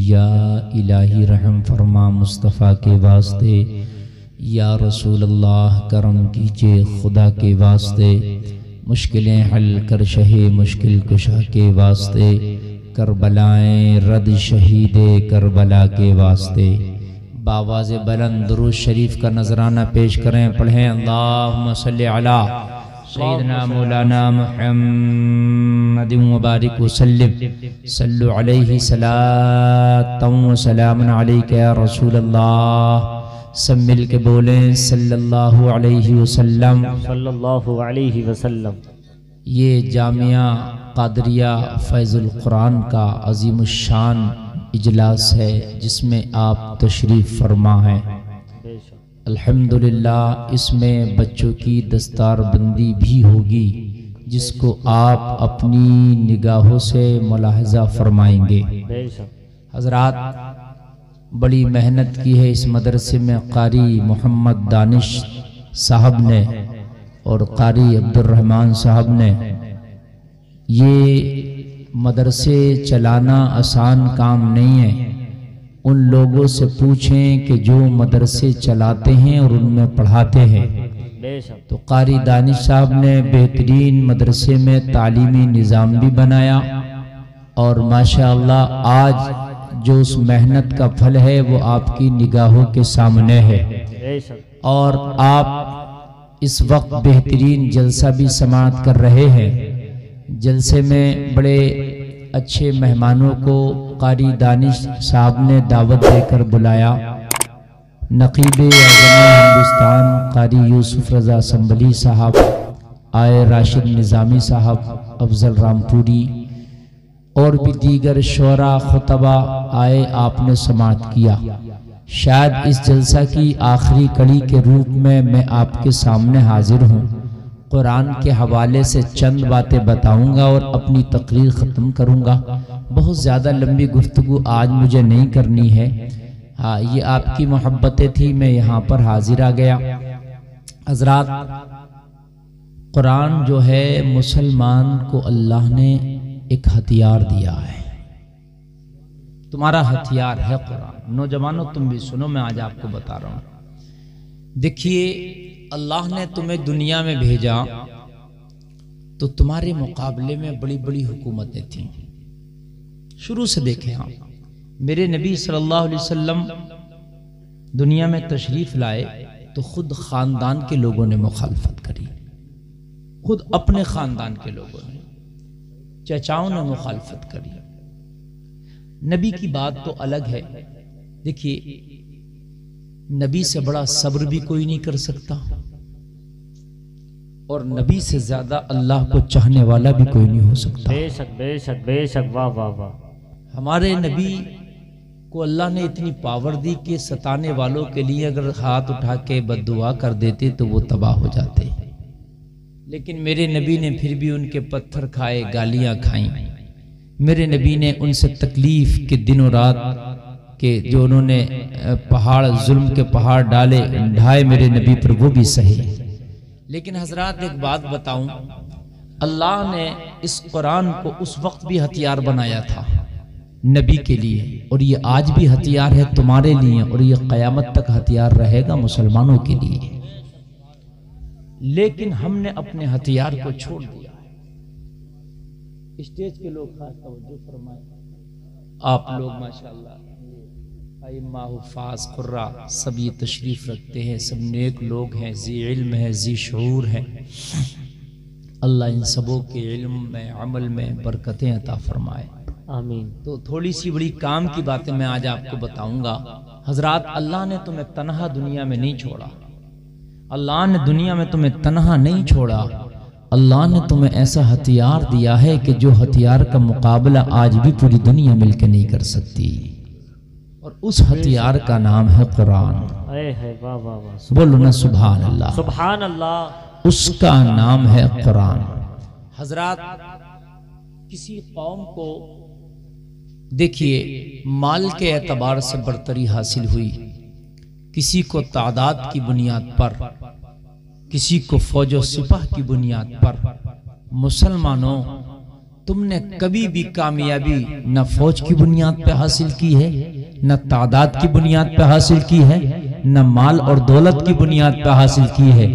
या इलाही रहम फरमा मुस्तफ़ा के वास्ते, या रसूल अल्लाह करम कीजिए खुदा के वास्ते, मुश्किलें हल कर शहे मुश्किल कुशा के वास्ते, करबलाएं रद शहीदे करबला के वास्ते। बावाज़े बुलंद दुरूद शरीफ का नजराना पेश करें, पढ़ें अल्लाहुम्मा सल्ली अला सय्यिदना मौलाना मुहम्मदिन व बारिक वसल्लिम, सल्लु अलैहि सलातन व सलामन अलैका या रसूल अल्लाह। सब मिल के बोलें सल्लल्लाहु अलैहि वसल्लम, सल्लल्लाहु अलैहि वसल्लम। ये जामिया कादरिया फैज़ुल कुरान का अज़ीमुश्शान इजलास है जिसमें आप तशरीफ़ फरमा हैं। अल्हम्दुलिल्लाह इसमें बच्चों की दस्तारबंदी भी होगी जिसको आप अपनी निगाहों से मुलाहज़ा फरमाएंगे। हज़रात बड़ी मेहनत की है इस मदरसे में कारी मोहम्मद दानिश साहब ने और कारी अब्दुर्रहमान साहब ने। ये मदरसे चलाना आसान काम नहीं है। उन लोगों से पूछें कि जो मदरसे चलाते हैं और उनमें पढ़ाते हैं। तो कारी दानिश साहब ने बेहतरीन मदरसे में तालीमी निज़ाम भी बनाया और माशाअल्लाह आज जो उस मेहनत का फल है वो आपकी निगाहों के सामने है। और आप इस वक्त बेहतरीन जलसा भी समाअत कर रहे हैं। जलसे में बड़े अच्छे मेहमानों को कारी दानिश साहब ने दावत देकर बुलाया। नक़ीब-ए-आज़म हिंदुस्तान कारी यूसुफ रज़ा संबली साहब आए, राशिद निज़ामी साहब, अफजल रामपुरी और भी दीगर शोरा खुतबा आए, आपने समाअत किया। शायद इस जलसा की आखिरी कड़ी के रूप में मैं आपके सामने हाजिर हूँ। कुरान के हवाले से चंद बातें बताऊंगा और अपनी तकरीर ख़त्म करूंगा। बहुत ज़्यादा लंबी गुफ्तगू आज मुझे नहीं करनी है। हाँ, ये आपकी मोहब्बतें थी, मैं यहाँ पर हाजिर आ गया। हज़रात, कुरान जो है मुसलमान को अल्लाह ने एक हथियार दिया है। तुम्हारा हथियार है कुरान। नौजवानों तुम भी सुनो, मैं आज आपको बता रहा हूं। देखिए, अल्लाह ने तुम्हें दुनिया में भेजा तो तुम्हारे मुकाबले में बड़ी बड़ी हुकूमतें थीं। शुरू से देखें आप, मेरे नबी सल्लल्लाहु अलैहि वसल्लम दुनिया में तशरीफ लाए तो खुद खानदान के लोगों ने मुखालफत करी। खुद अपने खानदान के लोगों ने, चचाओं ने मुखालफत करी। नबी की बात तो अलग है। देखिए, नबी से बड़ा सब्र भी कोई नहीं कर सकता और नबी से ज्यादा अल्लाह को चाहने वाला भी कोई नहीं हो सकता। बेशक बेशक बेशक, वाह वाह वाह। हमारे नबी को अल्लाह ने इतनी पावर दी कि सताने वालों के लिए अगर हाथ उठा के बद्दुआ कर देते तो वो तबाह हो जाते। लेकिन मेरे नबी ने फिर भी उनके पत्थर खाए, गालियां खाई। मेरे नबी ने उनसे तकलीफ के दिनों रात के जो उन्होंने पहाड़, जुल्म के पहाड़ डाले, ढाए मेरे नबी पर, वो भी सही। लेकिन हजरात एक बात बताऊं, अल्लाह ने इस कुरान को उस वक्त भी हथियार बनाया था नबी के लिए, और ये आज भी हथियार है तुम्हारे लिए, और ये क़यामत तक हथियार रहेगा मुसलमानों के लिए। लेकिन हमने अपने हथियार को छोड़ दिया है। स्टेज के लोग खास तवज्जो फरमाए। आप लोग माशाअल्लाह अइम्मा, हुफ़ाज़, कुर्रा सब ये तशरीफ़ रखते हैं, सब नेक लोग हैं, ज़ी इल्म है, ज़ी शऊर है। अल्लाह इन सबों के इल्म में, अमल में बरकतें अता फरमाए, आमीन। तो थोड़ी सी बड़ी काम की बातें मैं आज आपको बताऊंगा। हजरात, अल्लाह ने तुम्हें तन्हा दुनिया में नहीं छोड़ा। अल्लाह ने दुनिया में तुम्हें तन्हा नहीं छोड़ा। अल्लाह ने तुम्हें ऐसा हथियार दिया है कि जो हथियार का मुकाबला आज भी पूरी दुनिया मिलकर नहीं कर सकती, और उस हथियार का नाम है कुरान। वाह वाह वाह, बोलो ना सुभान अल्लाह, सुभान अल्लाह। उसका नाम है कुरान। हजरात, किसी कौम को देखिए माल के एतबार से बरतरी हासिल हुई, किसी को तादाद की बुनियाद पर, किसी को फौजो सिपाह की बुनियाद पर। मुसलमानों, तुमने कभी भी कामयाबी न फौज की बुनियाद पे हासिल की है, न तादाद की बुनियाद पे हासिल की है, न माल और दौलत की बुनियाद पे हासिल की है।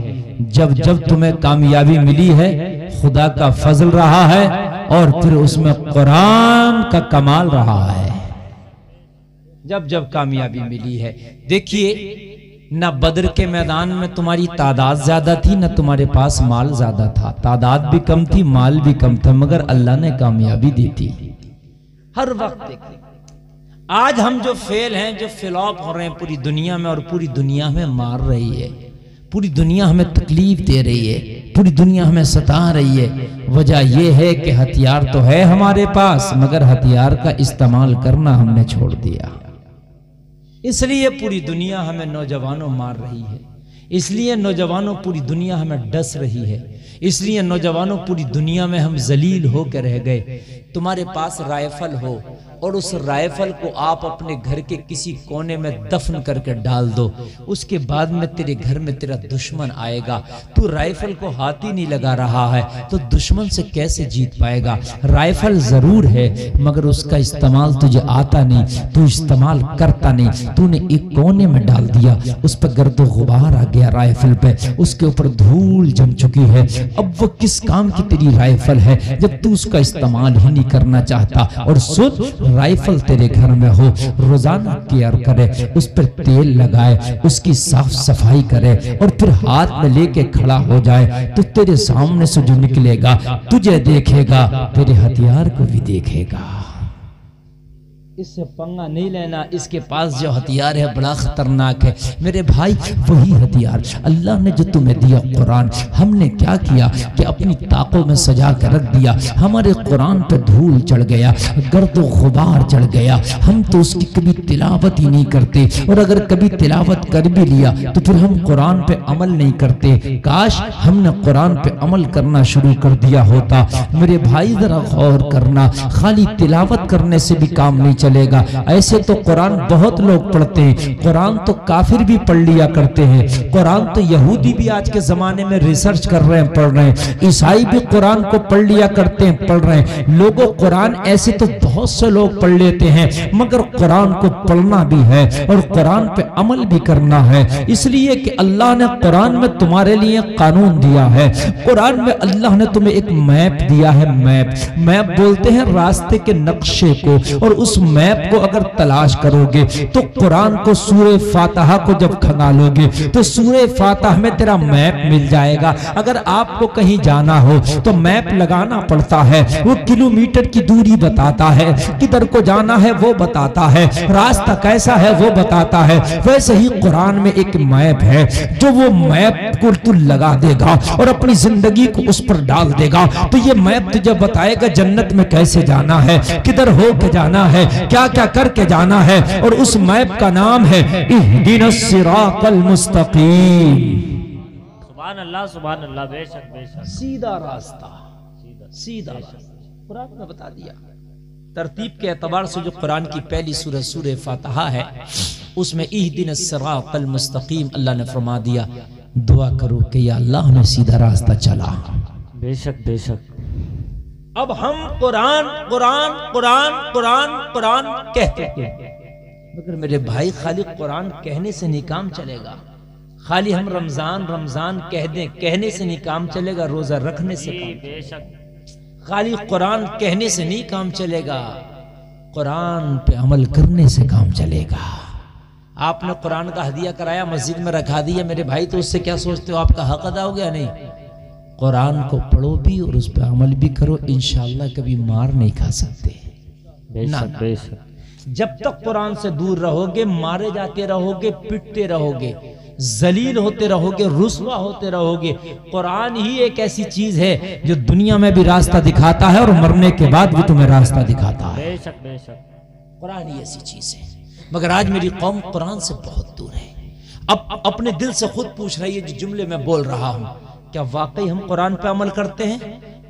जब जब तुम्हें कामयाबी मिली है खुदा का फजल रहा है और फिर उसमें कुरान का कमाल रहा है। जब जब कामयाबी मिली है, देखिए न बद्र के मैदान में तुम्हारी तादाद ज्यादा थी, न तुम्हारे पास माल ज्यादा था। तादाद भी कम थी, माल भी कम था, मगर अल्लाह ने कामयाबी दी थी। हर वक्त देखते आज हम जो फेल हैं, जो फ्लॉप हो रहे हैं पूरी दुनिया में, और पूरी दुनिया हमें मार रही है, पूरी दुनिया हमें तकलीफ दे रही है, पूरी दुनिया हमें सता रही है। वजह यह है कि हथियार तो है हमारे पास, मगर हथियार का इस्तेमाल करना हमने छोड़ दिया। इसलिए पूरी दुनिया हमें नौजवानों मार रही है, इसलिए नौजवानों पूरी दुनिया हमें डस रही है, इसलिए नौजवानों पूरी दुनिया में हम जलील होकर रह गए। तुम्हारे पास राइफल हो और उस राइफल को आप अपने घर के किसी कोने में दफन करके डाल दो, उसके बाद में तेरे घर में तेरा दुश्मन आएगा, तू राइफल को हाथ ही नहीं लगा रहा है तो दुश्मन से कैसे जीत पाएगा। राइफल जरूर है मगर उसका इस्तेमाल तुझे आता नहीं, तू इस्तेमाल करता नहीं, तूने एक कोने में डाल दिया, उस पर गर्दो गुबार आ गया राइफल पे, उसके ऊपर धूल जम चुकी है। अब वो किस काम की तेरी राइफल है जब तू उसका इस्तेमाल ही नहीं करना चाहता। और सुन, राइफल तेरे घर में हो, रोजाना केयर करे, उस पर तेल लगाए, उसकी साफ सफाई करे और फिर हाथ में लेके खड़ा हो जाए तो तेरे सामने से जो निकलेगा तुझे देखेगा, तेरे हथियार को भी देखेगा। इससे पंगा नहीं लेना, इसके पास जो हथियार है बड़ा खतरनाक है। मेरे भाई वही हथियार अल्लाह ने जो तुम्हें दिया कुरान, हमने क्या किया कि अपनी ताकों में सजा कर रख दिया। हमारे कुरान पे धूल चढ़ गया, गर्दो गुबार चढ़ गया, हम तो उसकी कभी तिलावत ही नहीं करते, और अगर कभी तिलावत कर भी लिया तो फिर हम कुरान पे अमल नहीं करते। काश हमने कुरान पे अमल करना शुरू कर दिया होता। मेरे भाई जरा गौर करना, खाली तिलावत करने से भी काम नहीं चलेगा। ऐसे तो कुरान बहुत लोग पढ़ते हैं, कुरान तो काफिर भी पढ़ लिया करते हैं, कुरान तो यहूदी भी आज के जमाने में रिसर्च कर रहे हैं, पढ़ रहे हैं, ईसाई भी कुरान को पढ़ लिया करते हैं, पढ़ रहे हैं। लोगों कुरान ऐसे तो बहुत से लोग पढ़ लेते हैं, मगर कुरान को पढ़ना भी है और कुरान पे अमल भी करना है। इसलिए कि अल्लाह ने कुरान में तुम्हारे लिए कानून दिया है, कुरान में अल्लाह ने तुम्हें एक मैप दिया है। मैप बोलते हैं रास्ते के नक्शे को, और उस मैप को अगर तलाश करोगे तो कुरान को सूरे फातिहा को जब खंगालोगे तो सूरे फातिहा में तेरा मैप मिल जाएगा। अगर आपको कहीं जाना हो तो मैप लगाना पड़ता है, वो किलोमीटर की दूरी बताता है, किधर को जाना है वो बताता है, रास्ता कैसा है वो बताता है। वैसे ही कुरान में एक मैप है, जो वो मैप को तू लगा देगा और अपनी जिंदगी को उस पर डाल देगा तो ये मैप तुझे बताएगा जन्नत में कैसे जाना है, किधर हो के जाना है, क्या क्या करके जाना है। और उस मैप का नाम है इहदिनस सिरातल मुस्तकीम। सुभान अल्लाह, सुभान अल्लाह, बेशक बेशक, सीधा रास्ता, सीधा रास्ता कुरान ने बता दिया। तरतीब के एतबार से जो कुरान की पहली सूरह सूरह फातिहा है, उसमें इहदिनस सिरातल मुस्तकीम अल्लाह ने फरमा दिया, दुआ करो कि या अल्लाह हमें सीधा रास्ता चला। बेशक बेशक। अब हम कुरान कुरान कुरान कुरान कुरान कहते हैं, मगर मेरे भाई खाली कुरान कहने से नहीं काम चलेगा। खाली हम रमजान रमजान कह दें, कहने से नहीं काम चलेगा, रोजा रखने से काम। बेशक। खाली कुरान कहने से नहीं काम चलेगा, कुरान पे अमल करने से काम चलेगा। आपने कुरान का हदिया कराया, मस्जिद में रखा दिया, मेरे भाई तो उससे क्या सोचते हो, आपका हक अदा हो गया? नहीं, कुरान को पढ़ो भी और उस पर अमल भी करो, इंशाअल्लाह कभी मार नहीं खा सकते। बेशक बेशक। जब तक कुरान से दूर रहोगे, मारे जाते रहोगे, पिटते रहोगे, जलील होते रहोगे, रुस्वा होते रहोगे। कुरान ही एक ऐसी चीज है जो दुनिया में भी रास्ता दिखाता है और मरने के बाद भी तुम्हें रास्ता दिखाता है। बेशक बेशक। कुरान ही ऐसी चीज है, मगर आज मेरी कौम कुरान से बहुत दूर है। अब अपने दिल से खुद पूछ रही है, जो जुमले में बोल रहा हूं, क्या वाकई हम कुरान पे अमल करते हैं?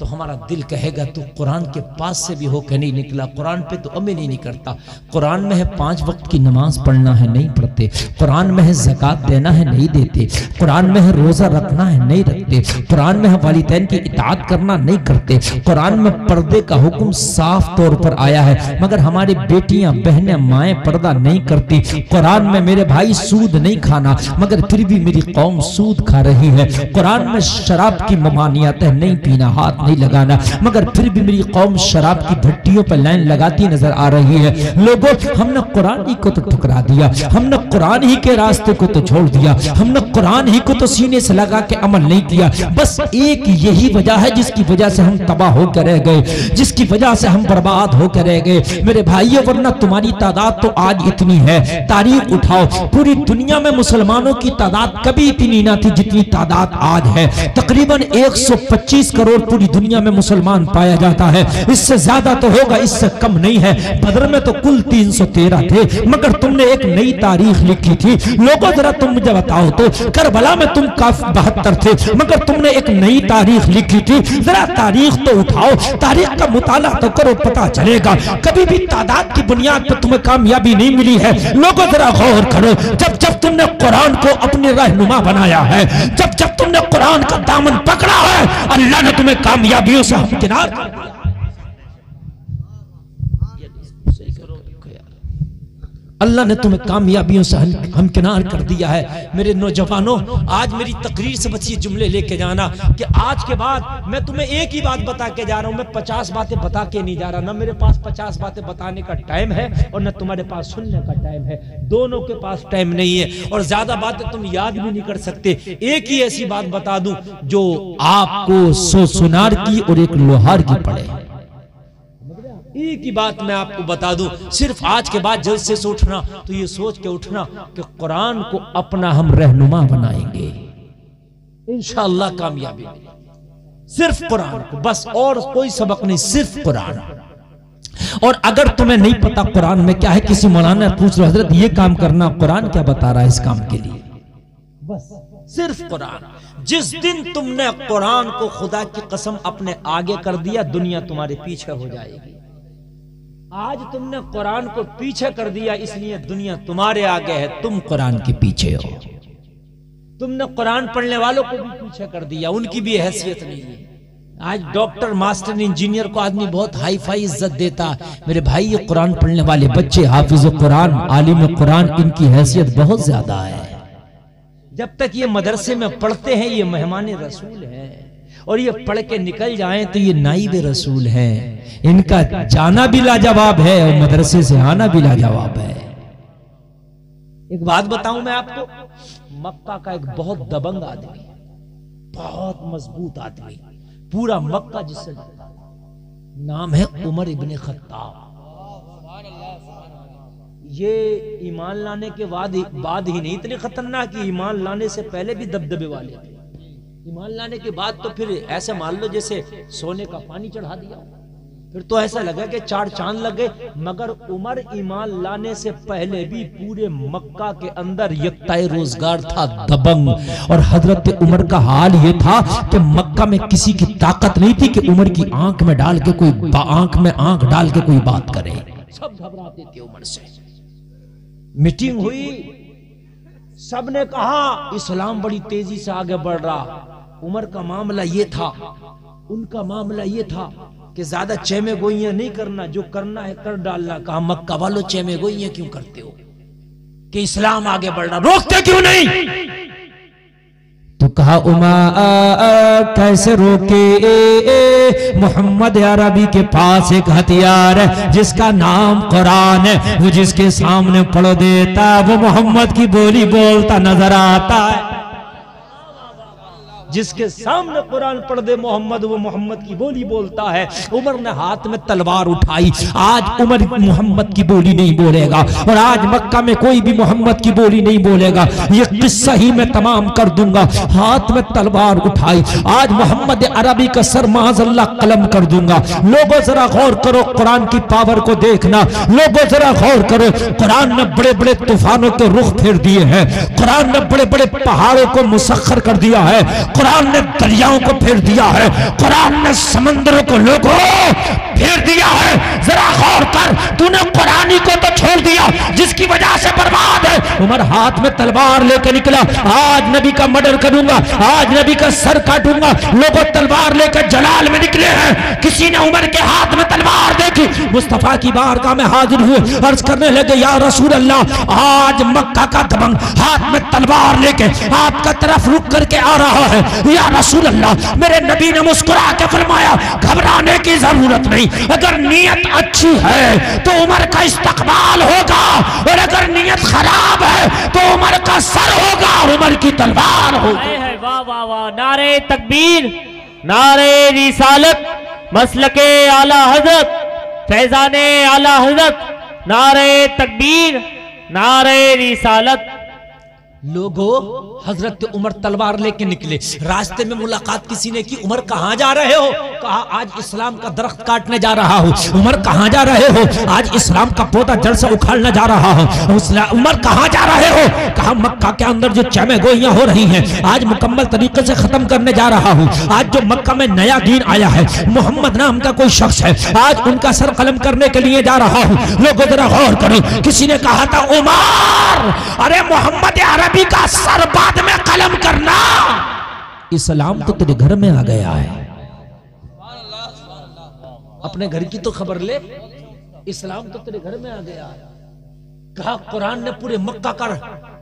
तो हमारा दिल कहेगा तू कुरान के पास से भी होकर नहीं निकला, कुरान पे तो अमल ही नहीं करता। कुरान में है 5 वक्त की नमाज पढ़ना है, नहीं पढ़ते। कुरान में है ज़कात देना है, नहीं देते। कुरान में है रोज़ा रखना है, नहीं रखते। कुरान में है वालिदैन की इताअत करना, नहीं करते। कुरान में पर्दे का हुक्म साफ तौर पर आया है, मगर हमारी बेटियां बहनें माएँ पर्दा नहीं करती। कुरान में मेरे भाई सूद नहीं खाना, मगर फिर भी मेरी कौम सूद खा रही है। कुरान में शराब की ममानियत है, नहीं पीना, हाथ नहीं लगाना, मगर फिर भी मेरी कौम शराब की भट्टियों पर लाइन लगाती नजर आ रही है। लोगों, हमने कुरान ही को तो ठुकरा दिया, हमने कुरान ही के रास्ते को तो छोड़ दिया, हमने कुरान ही को तो सीने से लगा के अमल नहीं किया। बस एक यही वजह है जिसकी वजह से हम तबाह होकर रह गए, जिसकी वजह से हम बर्बाद होकर रह गए मेरे भाइयों। वरना तुम्हारी तादाद तो आज इतनी है, तारीख उठाओ, पूरी दुनिया में मुसलमानों की तादाद कभी इतनी ना थी जितनी तादाद आज है। तकरीबन 125 करोड़ पूरी दुनिया में मुसलमान पाया जाता है। इससे ज्यादा तो होगा, इससे कम नहीं है। बदर में तो कुल 313 थे, मगर तुमने एक नई तारीख लिखी थी। लोगों जरा तुम मुझे बताओ तो, करबला में तुम काफी 72 थे, मगर तुमने एक नई तारीख लिखी थी। जरा तारीख तो उठाओ, तारीख का मुताला तो करो, पता चलेगा। कभी भी तादाद की बुनियाद पर तुम्हें कामयाबी नहीं मिली है। लोगों जरा गौर करो, जब जब तुमने कुरान को अपने रहनुमा बनाया है, जब जब तुमने कुरान का दामन पकड़ा है, अल्लाह ने तुम्हें कामयाबियों से हमकिनार कर दिया। अल्लाह ने तुम्हें कामयाबियों से हमकिनार कर दिया है। मेरे नौजवानों, आज मेरी तकरीर से बस ये जुमले लेके जाना कि आज के बाद मैं तुम्हें एक ही बात बता के जा रहा हूं। मैं 50 बातें बता के नहीं जा रहा, ना मेरे पास 50 बातें बताने का टाइम है और न तुम्हारे पास सुनने का टाइम है। दोनों के पास टाइम नहीं है और ज्यादा बातें तुम याद भी नहीं कर सकते। एक ही ऐसी बात बता दूं जो आपको 100 सुनार की और एक लोहार की पड़े। एक ही बात मैं आपको बता दूं, सिर्फ आज के बाद जलसे से उठना तो ये सोच के उठना कि कुरान को अपना हम रहनुमा बनाएंगे, इंशाअल्लाह कामयाबी मिलेगी। सिर्फ कुरान को, बस और कोई सबक नहीं, सिर्फ कुरान। और अगर तुम्हें नहीं पता कुरान में क्या है, किसी मौलाना पूछ लो, हजरत ये काम करना, कुरान क्या बता रहा है इस काम के लिए? बस सिर्फ कुरान। जिस दिन तुमने कुरान को खुदा की कसम अपने आगे कर दिया, दुनिया तुम्हारे पीछे हो जाएगी। आज तुमने कुरान को पीछे कर दिया, इसलिए दुनिया तुम्हारे आगे है, तुम कुरान के पीछे हो। तुमने कुरान पढ़ने वालों को भी पीछे कर दिया, उनकी भी हैसियत नहीं है। आज डॉक्टर, मास्टर, इंजीनियर को आदमी बहुत हाई फाई इज्जत देता। मेरे भाई, ये कुरान पढ़ने वाले बच्चे, हाफिज कुरान, आलिम कुरान, इनकी हैसियत बहुत ज्यादा है। जब तक ये मदरसे में पढ़ते हैं, ये मेहमान रसूल हैं, और ये पढ़ के निकल जाएं तो ये नाइब रसूल हैं। इनका जाना भी लाजवाब है और मदरसे से आना भी लाजवाब है। एक बात बताऊं मैं आपको, मक्का का एक बहुत दबंग आदमी, बहुत मजबूत आदमी, पूरा मक्का जिससे नाम है उमर इब्ने खत्ताब। ये ईमान लाने के बाद ही नहीं, इतने खतरनाक, ईमान लाने से पहले भी दबदबे वाले थे। ईमान लाने के बाद तो फिर ऐसे मान लो जैसे सोने का पानी चढ़ा दिया, फिर तो ऐसा लगा कि 4 चांद लग गए। मगर उमर ईमान लाने से पहले भी पूरे मक्का के अंदर यक्ताए रोजगार था, दबंग। और हजरत उमर का हाल ये था कि मक्का में किसी की ताकत नहीं थी कि उमर की आंख में डाल के कोई आंख में आंख डाल के कोई बात करे। सब घबराते थे उमर से। मीटिंग हुई, सबने कहा इस्लाम बड़ी तेजी से आगे बढ़ रहा। उमर का मामला ये था, उनका मामला ये था कि ज्यादा चेमे गोइयां नहीं करना, जो करना है कर डालना। कहा मक्का वालों, चेमे गोइयां क्यों करते हो कि इस्लाम आगे बढ़ रहा, रोकते क्यों नहीं? तो कहा उमर कैसे रोके, मोहम्मद अरबी के पास एक हथियार है जिसका नाम कुरान है, वो जिसके सामने पढ़ देता वो मोहम्मद की बोली बोलता नजर आता है। जिसके सामने कुरान पढ़ दे मोहम्मद, वो मोहम्मद की बोली बोलता है। उमर ने हाथ में तलवार उठाई। आज उमर मोहम्मद की बोली नहीं बोलेगा और आज मक्का में कोई भी मोहम्मद की बोली नहीं बोलेगा। ये किस्सा ही मैं तमाम कर दूंगा। हाथ में तलवार उठाई, आज मोहम्मद अरबी का सर माज़अल्लाह कलम कर दूंगा। लोगों जरा गौर करो, कुरान की पावर को देखना। लोगों जरा गौर करो, कुरान ने बड़े बड़े तूफानों के रुख फेर दिए हैं। कुरान ने बड़े बड़े पहाड़ों को मुसख्खर कर दिया है। कुरान ने दरियाओं को फेर दिया है, कुरान ने समंदरों को लोगों फेर दिया है। जरा गौर कर, तूने कुरानी को तो छोड़ दिया जिसकी वजह से बर्बाद है। उमर हाथ में तलवार लेकर निकला, आज नबी का मर्डर करूंगा, आज नबी का सर काटूंगा। लोगों तलवार लेकर जलाल में निकले हैं। किसी ने उमर के हाथ में तलवार देखी, मुस्तफा की बारगाह में हाजिर हुए, अर्ज करने लगे या रसूल अल्लाह, आज मक्का का दबंग हाथ में तलवार लेके आपका तरफ रुक करके आ रहा है। या रसूल अल्लाह, मेरे नबी ने मुस्कुरा के फरमाया घबराने की जरूरत नहीं, अगर नीयत अच्छी है तो उमर का इस्तकबाल होगा, और अगर नीयत खराब है तो उमर का सर होगा और उमर की तलवार होगी। वाह वाह वाह, नारे तकबीर, नारे रिसालत, मसलके आला हजरत, फैजाने आला हजरत, नारे तकबीर, नारे रिसालत। लोगों, हजरत उमर तलवार लेके निकले। रास्ते में मुलाकात किसी ने की, उमर कहाँ जा रहे हो? कहा आज इस्लाम का दरख्त काटने जा रहा हूँ। उमर कहाँ जा रहे हो? आज इस्लाम का पौधा जड़ से उखाड़ने जा रहा हूँ। उमर कहाँ जा रहे हो? कहा मक्का के अंदर जो चमे गोइयां हो रही हैं आज मुकम्मल तरीके से खत्म करने जा रहा हूँ। आज जो मक्का में नया दीन आया है, मोहम्मद नाम का कोई शख्स है, आज उनका सर कलम करने के लिए जा रहा हूँ। लोगों जरा गौर करो, किसी ने कहा था उमर, अरे मोहम्मद अरबी का सर बाद में कलम करना, इस्लाम तो तेरे घर में आ गया है। अपने घर की तो खबर ले, इस्लाम तो तेरे घर में आ गया है। कहा कुरान ने पूरे मक्का का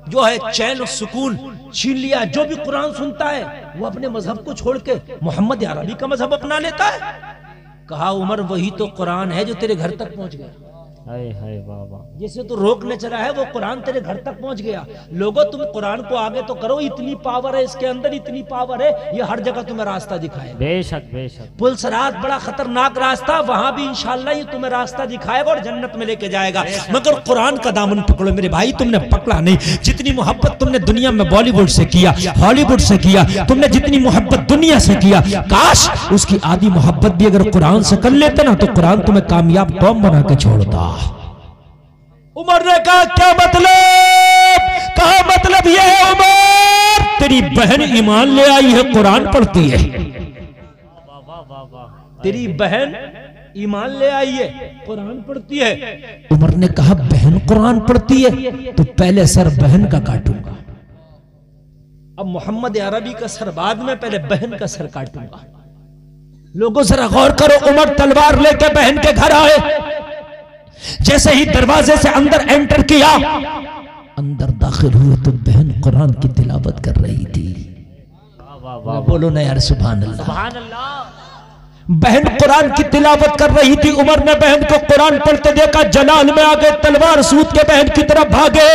जो है चैन और सुकून छीन लिया। जो भी कुरान सुनता है वो अपने मजहब को छोड़ के मोहम्मद अरबी का मजहब अपना लेता है। कहा उमर, वही तो कुरान है जो तेरे घर तक पहुंच गया। हाय हाय वाह वाह, जिसे तो रोकने चला है वो कुरान तेरे घर तक पहुंच गया। लोगों तुम कुरान को आगे तो करो, इतनी पावर है इसके अंदर, इतनी पावर है, ये हर जगह तुम्हें रास्ता दिखाएगा। बेशक बेशक। पुलसरात बड़ा खतरनाक रास्ता, वहां भी इंशाल्लाह ये तुम्हें रास्ता दिखाएगा और जन्नत में लेके जाएगा। मगर कुरान का दामन पकड़ो मेरे भाई, तुमने पकड़ा नहीं। जितनी मोहब्बत तुमने दुनिया में बॉलीवुड से किया, हॉलीवुड से किया, तुमने जितनी मोहब्बत दुनिया से किया, काश उसकी आधी मोहब्बत भी अगर कुरान से कर लेते ना तो कुरान तुम्हें कामयाब कौम बना के छोड़ता। उमर ने कहा क्या मतलब? कहा मतलब यह है उमर, तेरी बहन ईमान ले आई है, कुरान पढ़ती है। तेरी बहन ईमान ले आई है, कुरान पढ़ती है। उमर ने कहा बहन कुरान पढ़ती है तो पहले सर बहन का काटूंगा। अब मोहम्मद अरबी का सर बाद में, पहले बहन का सर काटूंगा। लोगों जरा गौर करो, उमर तलवार लेके बहन के घर आए। जैसे ही दरवाजे से अंदर एंटर किया, अंदर दाखिल हुए तो बहन कुरान की तिलावत कर रही थी। बोलो ना यार सुभान अल्लाह, सुभान अल्लाह। बहन कुरान की तिलावत कर रही थी। उमर ने बहन को कुरान पढ़ते देखा, जलाल में आ गए, तलवार सूद के बहन की तरफ भागे।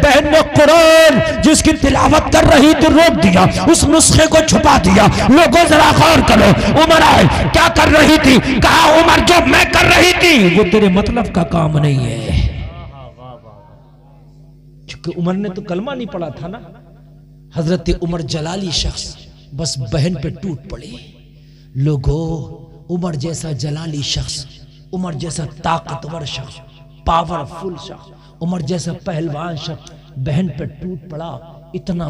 बहन ने कुरान जिसकी तिलावत कर रही थी रोक दिया, उस नुस्खे को छुपा दिया। लोगों जरा गौर करो, उमर आए, क्या कर रही थी? कहा उमर जो मैं कर रही थी वो तेरे मतलब का काम नहीं है। क्योंकि उमर ने तो कलमा नहीं पढ़ा था ना। हजरत उमर जलाली शख्स बस बहन पे टूट पड़े। लोगों, उमर जैसा जलाली शख्स, उमर जैसा ताकतवर शख्स, पावरफुल शख्स, उमर जैसा पहलवान शख्स बहन पे टूट पड़ा। इतना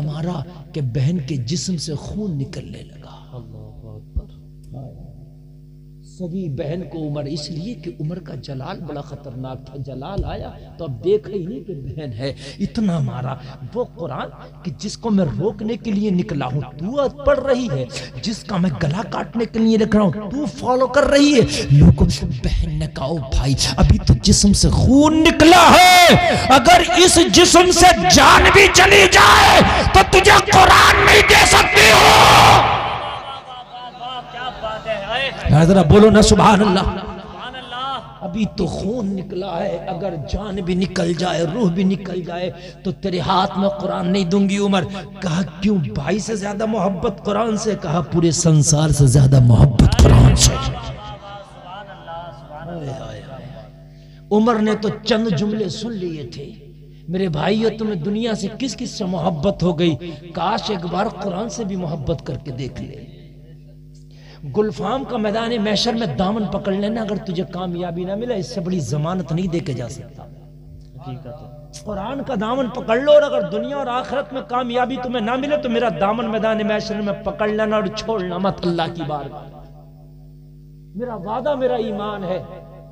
मारा कि बहन के जिस्म से खून निकलने लगा। सभी बहन को उमर, इसलिए कि उमर का जलाल बड़ा खतरनाक था। जलाल आया तो अब देखा ही नहीं कि बहन है। इतना मारा वो कुरान कि जिसको मैं रोकने के लिए निकला हूं तू पढ़ रही है, जिसका मैं गला काटने के लिए निकला हूं तू फॉलो कर रही है। लोगों, बहन ने कहा भाई अभी तो जिस्म से खून निकला है, अगर इस जिस्म से जान भी चली जाए तो तुझे कुरान नहीं दे सकती हो। जरा बोलो ना सुभान अल्लाह। अभी तो खून निकला है, अगर जान भी निकल जाए, रूह भी निकल जाए तो तेरे हाथ में कुरान नहीं दूंगी उमर। कहा क्यों? भाई से ज्यादा मोहब्बत कुरान से? कहा पूरे संसार से ज्यादा मोहब्बत कुरान से। उमर ने तो चंद जुमले सुन लिए थे। मेरे भाइयों, तुम्हें दुनिया से किस किस से मोहब्बत हो गई? काश एक बार कुरान से भी मोहब्बत करके देख ले। गुलफाम का मैदान महशर में दामन पकड़ लेना, अगर तुझे कामयाबी ना मिले इससे बड़ी जमानत नहीं दे के जा सकता। कुरान का दामन पकड़ लो, और अगर दुनिया और आखिरत में कामयाबी तुम्हें ना मिले तो मेरा दामन मैदान महशर में पकड़ लेना और छोड़ना मत अल्लाह की बारगाह। मेरा वादा, मेरा ईमान है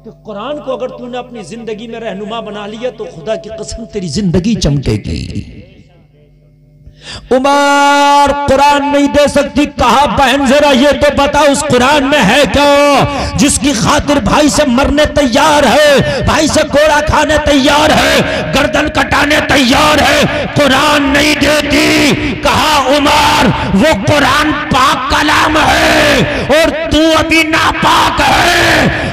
कि कुरान को अगर तूने अपनी जिंदगी में रहनुमा बना लिया तो खुदा की कसम तेरी जिंदगी चमकेगी। उमर कुरान नहीं दे सकती, कहा बहन जरा ये तो बता उस कुरान में है क्या जिसकी खातिर भाई से मरने तैयार है, भाई से कोड़ा खाने तैयार है, गर्दन कटाने तैयार है, कुरान नहीं देती। कहा उमर वो कुरान पाक कलाम है और तू अभी नापाक है।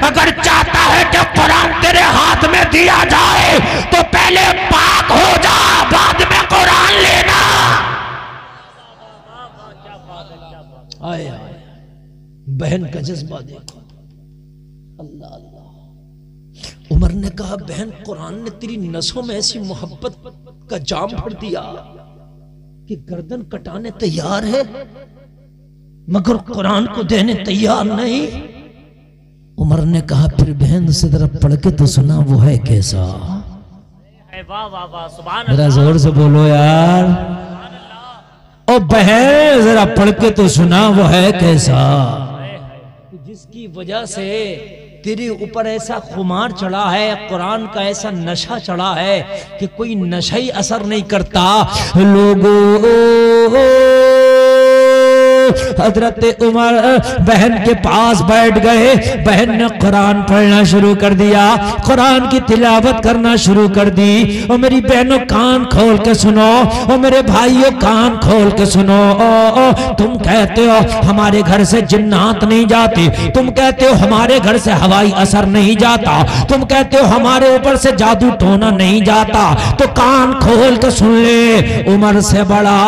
अगर चाहता है कि कुरान तेरे हाथ में दिया जाए तो पहले पाक हो जा, बाद में कुरान लेना। आए आए बहन का जज्बा देखो, अल्लाह अल्लाह। उमर ने कहा बहन कुरान ने तेरी नसों में ऐसी मोहब्बत का जाम भर दिया कि गर्दन कटाने तैयार है मगर कुरान को देने तैयार नहीं। उमर ने कहा फिर बहन से जरा पढ़ के तो सुना वो है कैसा। वाह वाह वाह, सुभान जरा अल्लाह, जोर से बोलो यार। ओ बहन जरा पढ़ के तो सुना वो है कैसा, जिसकी वजह से तेरे ऊपर ऐसा खुमार चढ़ा है, कुरान का ऐसा नशा चढ़ा है कि कोई नशा ही असर नहीं करता। लोगों हजरत उमर बहन के पास बैठ गए, बहन ने कुरान पढ़ना शुरू कर दिया, कुरान की तिलावत करना शुरू कर दी। और मेरी बहनों कान खोल के सुनो, और मेरे भाइयों कान खोल के सुनो। तुम कहते हो हमारे घर से जिन्नात नहीं जाती, तुम कहते हो हमारे घर से हवाई असर नहीं जाता, तुम कहते हो हमारे ऊपर से जादू टोना नहीं जाता, तो कान खोल के सुन ले। उमर से बड़ा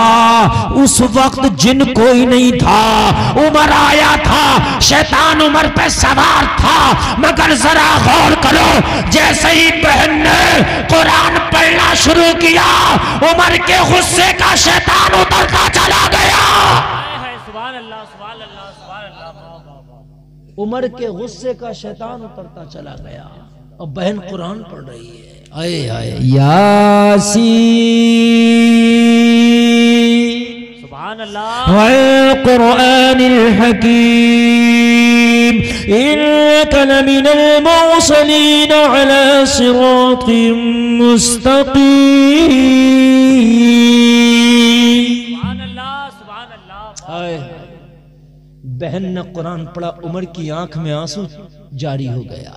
उस वक्त जिन कोई नहीं था। उमर आया था, शैतान उमर पे सवार था, मगर जरा गौर करो जैसे ही बहन ने कुरान पढ़ना शुरू किया उमर के गुस्से का शैतान उतरता चला गया। सुभान अल्लाह, सुभान अल्लाह, सुभान अल्लाह, वाह वाह वाह। उमर के गुस्से का शैतान उतरता चला गया और बहन कुरान पढ़ रही है। आए आए यासीन सुभान अल्लाह, वल कुरानिल हकीम इन्नका लमिनल मुरसलीन अला सिरातिम मुस्तकीम। सुभान अल्लाह, सुभान अल्लाह। हाय बहन ने कुरान पढ़ा, उमर की आंख में आंसू जारी हो गया।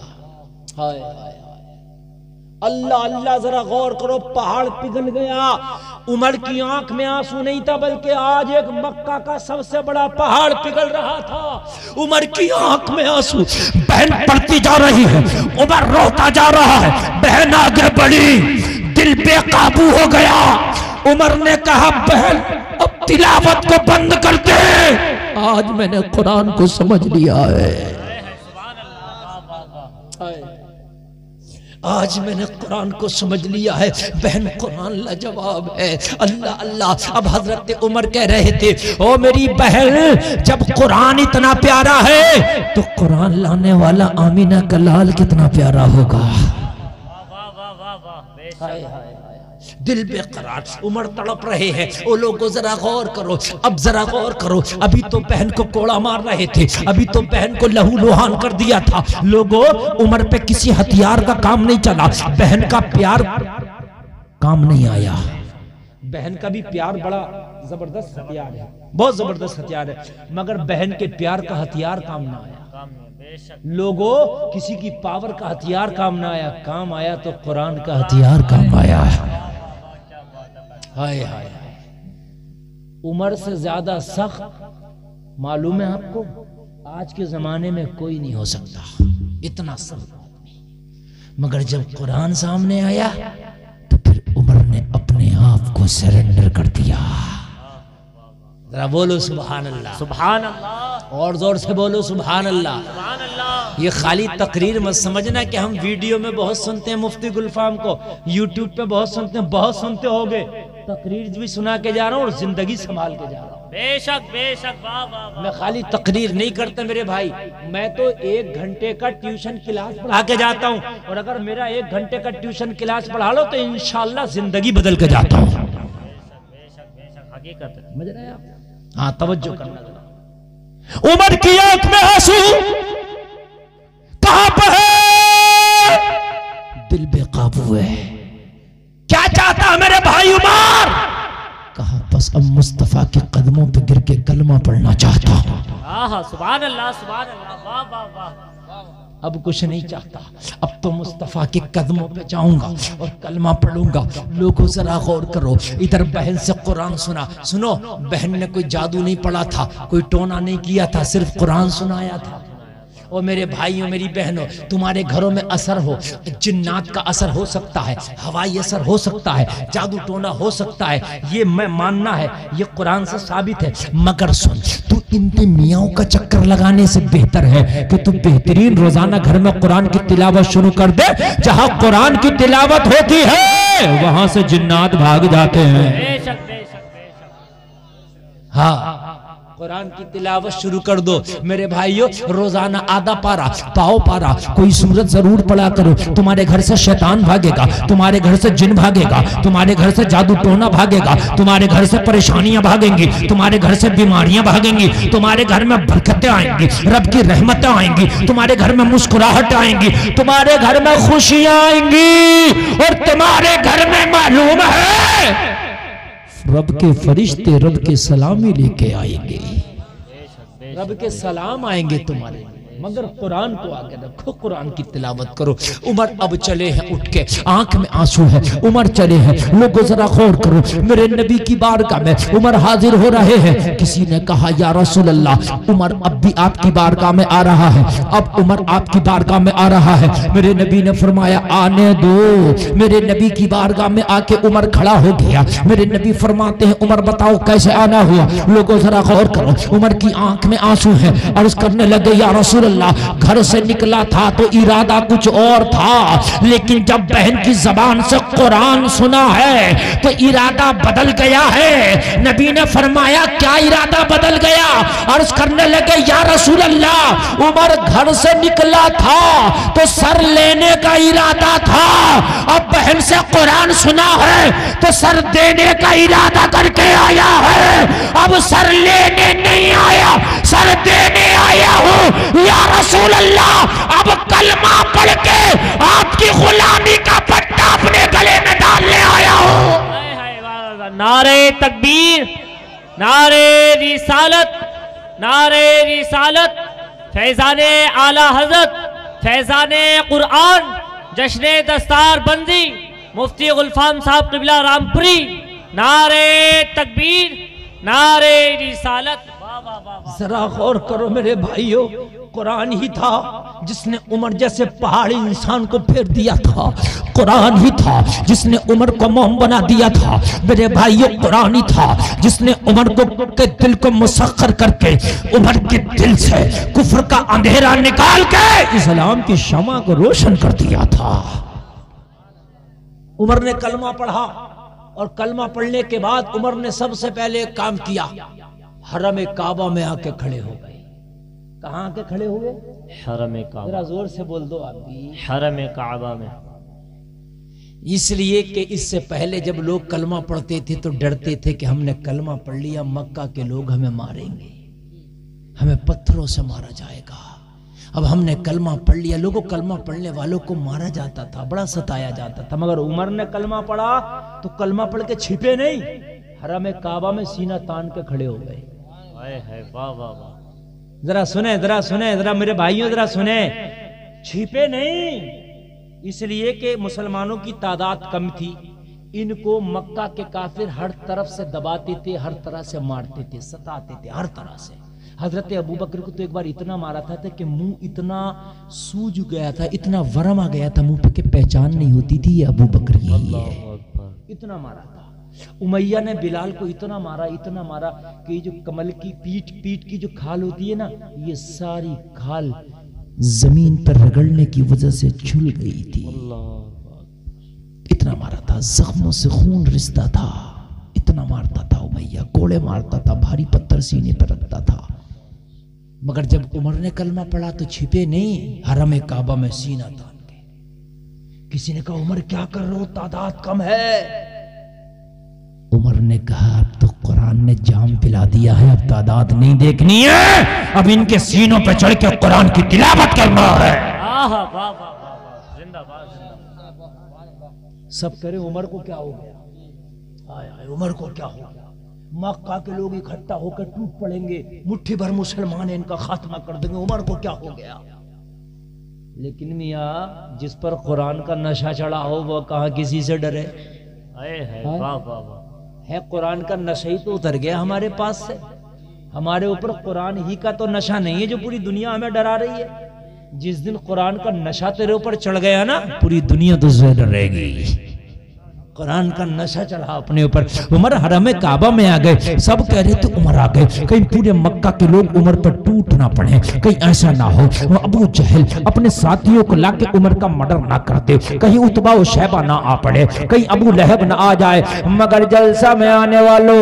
हाय हाय अल्लाह अल्लाह, जरा गौर करो, पहाड़ पिघल गया। उमर की आंख में आंसू नहीं था बल्कि आज एक मक्का का सबसे बड़ा पहाड़ पिघल रहा था। उमर की आंख में आंसू, बहन पढ़ती जा रही है, उमर रोता जा रहा है, बहन आगे बढ़ी, दिल बेकाबू हो गया। उमर ने कहा बहन अब तिलावत को बंद कर दे, आज मैंने कुरान को समझ लिया है। सुभान अल्लाह, वाह वाह वाह। आज मैंने कुरान को समझ लिया है। बहन कुरान लाजवाब है, अल्लाह अल्लाह। अब हजरत उमर कह रहे थे ओ मेरी बहन जब कुरान इतना प्यारा है तो कुरान लाने वाला आमीना का लाल कितना प्यारा होगा। वाह वाह वाह वाह, बेशक। दिल बेकरार, उमर तड़प रहे हैं। ओ लोगों जरा गौर करो, अब जरा गौर करो, अभी तो बहन को कोड़ा मार रहे थे, अभी तो बहन को लहू लुहान कर दिया था। लोगों उमर पे किसी हथियार का काम नहीं चला, बहन का प्यार काम नहीं आया। बहन का भी प्यार बड़ा जबरदस्त हथियार है, बहुत जबरदस्त हथियार है, मगर बहन के प्यार का हथियार काम ना आया। लोगों किसी की पावर का हथियार काम ना आया, काम आया तो कुरान का हथियार काम आया। हाय हाय उमर से ज्यादा सख्त मालूम है आपको आज के जमाने में कोई नहीं हो सकता, इतना सख्त आदमी। मगर जब कुरान सामने आया तो फिर उमर ने अपने आप को सरेंडर कर दिया। जरा बोलो सुभान अल्लाह, सुभान अल्लाह, और जोर से बोलो सुभान अल्लाह। सुभान अल्लाह। ये खाली तकरीर मत समझना कि हम वीडियो में बहुत सुनते हैं मुफ्ती गुलफाम को, यूट्यूब पे बहुत सुनते हैं, बहुत सुनते होगे, तकरीर भी सुना के जा रहा हूँ और जिंदगी संभाल के जा रहा हूँ। बेशक बेशक, वाह वाह वाह। मैं खाली तकरीर नहीं करता मेरे भाई, मैं तो 1 घंटे का ट्यूशन क्लास पढ़ा के जाता हूँ, और अगर मेरा 1 घंटे का ट्यूशन क्लास पढ़ा लो तो इंशाल्लाह जिंदगी बदल के जाता हूँ। बेशक बेशक, हकीकत है। समझ रहे हैं आप? हाँ, तवज्जो करना। उमर की आंख में आंसू, कहां पर है? दिल बेकाबू है। क्या चाहता मेरे भाई उमर? कहा बस अब मुस्तफा के कदमों पे गिर के कलमा पढ़ना चाहता हूं। सुभान अल्लाह, सुभान अल्लाह, वाह वाह वाह। अब कुछ नहीं चाहता, अब तो मुस्तफा के कदमों पे जाऊंगा और कलमा पढ़ूंगा। लोगों जरा गौर करो, इधर बहन से कुरान सुना। सुनो, बहन ने कोई जादू नहीं पढ़ा था, कोई टोना नहीं किया था, सिर्फ कुरान सुनाया था। और मेरे भाइयों, मेरी बहनों, तुम्हारे घरों में असर हो, जिन्नात का असर हो सकता है, हवाई असर हो सकता है, जादू टोना हो सकता है, ये मैं मानना है, ये कुरान से साबित है। मगर सुन, तू इनके मियाओं का चक्कर लगाने से बेहतर है कि तू बेहतरीन रोजाना घर में कुरान की तिलावत शुरू कर दे। जहां कुरान की तिलावत होती है वहां से जिन्नात भाग जाते हैं। बेशक बेशक बेशक। हाँ, कुरान की तिलावत शुरू कर दो मेरे भाइयों। रोजाना आधा पारा, पाओ पारा, कोई सूरत जरूर पढ़ा करो। तुम्हारे घर से शैतान भागेगा, तुम्हारे घर से जिन भागेगा, तुम्हारे घर से जादू टोना भागेगा, तुम्हारे घर से परेशानियां भागेंगी, तुम्हारे घर से बीमारियां भागेंगी, तुम्हारे घर में बरकतें आएंगी, रब की रहमतें आएंगी, तुम्हारे घर में मुस्कुराहट आएंगी, तुम्हारे घर में खुशियां आएंगी। और तुम्हारे घर में मालूम है रब के फरिश्ते रब के सलामी लेके आएंगे, रब के सलाम आएंगे तुम्हारे लिए। मगर कुरान को आगे रखो, कुरान की तिलावत करो। उमर अब चले हैं उठ के, आंख में आंसू है, उमर चले हैं। लोगों जरा गौर करो, मेरे नबी की बारगाह में उमर हाजिर हो रहे हैं। किसी ने कहा या रसूल अल्लाह, उमर अब भी आपकी बारगाह में आ रहा है, अब उमर आपकी बारगाह में आ रहा है। मेरे नबी ने फरमाया आने दो। मेरे नबी की बारगाह में आके उमर खड़ा हो गया। मेरे नबी फरमाते हैं उमर बताओ कैसे आना हुआ। लोगों जरा गौर करो, उमर की आंख में आंसू है, अर्ज करने लगे या रसूल अल्लाह, घर से निकला था तो इरादा कुछ और था, लेकिन जब बहन की जबान से कुरान सुना है तो इरादा बदल गया है। नबी ने फरमाया क्या इरादा बदल गया? अर्ज करने लगे या रसूल अल्लाह, उमर घर से निकला था तो सर लेने का इरादा था, अब बहन से कुरान सुना है तो सर देने का इरादा करके आया है। अब सर लेने नहीं आया, सर देने आया हूँ या रसूल अल्लाह। अब कलमा पढ़ के आपकी गुलामी का पट्टा अपने गले में डालने आया हूँ। नारे तकबीर, नारे रिसालत, नारे रिसालत, फैजाने आला हजरत, फैजाने कुरान, जश्ने दस्तार बंदी, मुफ्ती गुलफाम साहब क़िबला रामपुरी। नारे तकबीर, नारे रिसालत। जरा गौर करो मेरे भाइयों, कुरान ही था जिसने उमर जैसे पहाड़ी इंसान को फेर दिया था। कुरान ही था जिसने उमर को मोम बना दिया था। मेरे भाइयों, कुरान ही था जिसने उमर को के दिल को मुसख्खर करके उमर के दिल से कुफ्र का अंधेरा निकाल के इस्लाम की शमा को रोशन कर दिया था। उमर ने कलमा पढ़ा और कलमा पढ़ने के बाद उमर ने सबसे पहले एक काम किया, हरम काबा में आके खड़े हो गए। कहाँ आके खड़े हुए? हरम काबा। जरा जोर से बोल दो आप भी। हरम काबा में। इसलिए कि इससे पहले जब लोग कलमा पढ़ते थे तो डरते थे कि हमने कलमा पढ़ लिया, मक्का के लोग हमें मारेंगे, हमें पत्थरों से मारा जाएगा। अब हमने कलमा पढ़ लिया, लोगों कलमा पढ़ने वालों को मारा जाता था, बड़ा सताया जाता था। मगर उमर ने कलमा पढ़ा तो कलमा पढ़ के छिपे नहीं, हरम काबा में सीना तान के खड़े हो गए। वाह वाह वाह। जरा सुने, जरा सुने, जरा मेरे भाइयों जरा सुने, छिपे नहीं, इसलिए कि मुसलमानों की तादाद कम थी। इनको मक्का के काफिर हर तरफ से दबाते थे, हर तरह से मारते थे, सताते थे हर तरह से। हजरत अबू बकर को तो एक बार इतना मारा था कि मुंह इतना सूज गया था, इतना वरम आ गया था मुंह पे कि पहचान नहीं होती थी ये अबू बकर यही है, इतना मारा था। उमैया ने बिलाल को इतना मारा कि जो कमल की पीठ की जो खाल होती है ना, ये सारी खाल जमीन पर रगड़ने की वजह से झुल गई थी। इतना मारा था, जख्मों से खून रिश्ता था। कितना मारता था उमैया, कोड़े मारता था, भारी पत्थर सीने पर रखता था। मगर जब उमर ने कलमा पढ़ा तो छिपे नहीं, हरम काबा में सीना तान के। किसी ने कहा उमर क्या कर रहे हो, तादाद कम है। उमर ने कहा अब तो कुरान ने जाम पिला दिया है, अब तादाद नहीं देखनी है, अब इनके सीनों पे चढ़ के कुरान की तिलावत करना है। सब करे उमर को क्या हो गया, आय आय उमर को क्या हो गया। मक्का के लोग इकट्ठा होकर टूट पड़ेंगे, मुट्ठी भर मुसलमान इनका खात्मा कर देंगे, उमर को क्या हो गया। लेकिन मियाँ जिस पर कुरान का नशा चढ़ा हो वो कहाँ किसी से डरे। है कुरान का नशा ही तो उतर गया हमारे पास से। हमारे ऊपर कुरान ही का तो नशा नहीं है जो पूरी दुनिया हमें डरा रही है। जिस दिन कुरान का नशा तेरे ऊपर चढ़ गया ना, पूरी दुनिया तुझसे डरेगी। कुरान का नशा चढ़ा अपने ऊपर। उमर हरम काबा में आ गए, सब कह रहे थे उमर आ गए, कहीं पूरे मक्का के लोग उमर पर टूट ना पड़े, कहीं ऐसा ना हो वो अबू जहल अपने साथियों को लाके उमर का मर्डर ना कर दे, कहीं उतबा व शैबा ना आ पड़े, कहीं अबू लहब ना आ जाए। मगर जलसा में आने वालों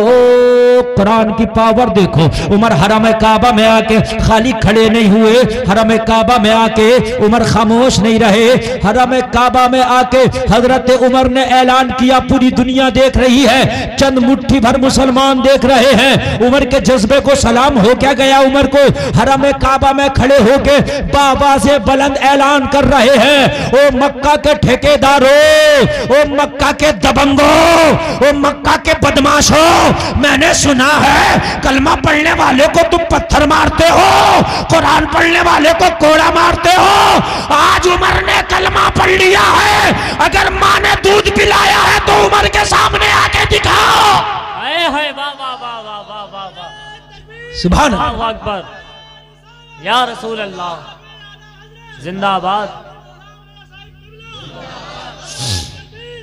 कुरान की पावर देखो। उमर हरम काबा में आके खाली खड़े नहीं हुए, हरम काबा में आके उमर खामोश नहीं रहे। हरम काबा में आके हजरत उमर ने ऐलान किया, पूरी दुनिया देख रही है, चंद मुट्ठी भर मुसलमान देख रहे हैं। उमर के जज्बे को सलाम हो क्या गया। उमर को हरम काबा में खड़े होके बाबा से बुलंद ऐलान कर रहे हैं, ओ मक्का के ठेकेदारों, ओ मक्का के दबंगों, ओ मक्का के बदमाशों, मैंने सुना है कलमा पढ़ने वाले को तुम पत्थर मारते हो, कुरान पढ़ने वाले को कोड़ा मारते हो। आज उमर ने कलमा पढ़ लिया है, अगर माँ ने दूध पिलाया है तो उमर के सामने आके दिखाओ। सुभान अल्लाह अकबर, या रसूल अल्लाह, जिंदाबाद,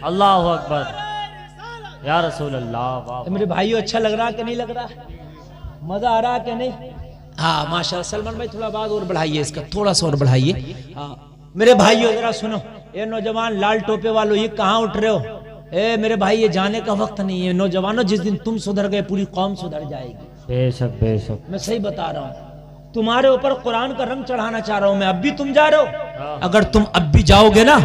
अल्लाह अकबर, या रसूल अल्लाह। मेरे भाइयों अच्छा लग रहा कि नहीं लग रहा, मजा आ रहा कि नहीं। हाँ माशाल्लाह। सलमान भाई थोड़ा बात और बढ़ाइए, इसका थोड़ा सा और बढ़ाइए। हाँ मेरे भाइयों जरा सुनो, ये नौजवान लाल टोपे वालों ये कहाँ उठ रहे हो। ए मेरे भाई ये जाने का वक्त नहीं है। नौजवानों जिस दिन तुम सुधर गए पूरी कौम सुधर जाएगी। बेशक बेशक, मैं सही बता रहा हूँ, तुम्हारे ऊपर कुरान का रंग चढ़ाना चाह रहा हूँ मैं। अब भी तुम जा रहे हो, अगर तुम अब भी जाओगे ना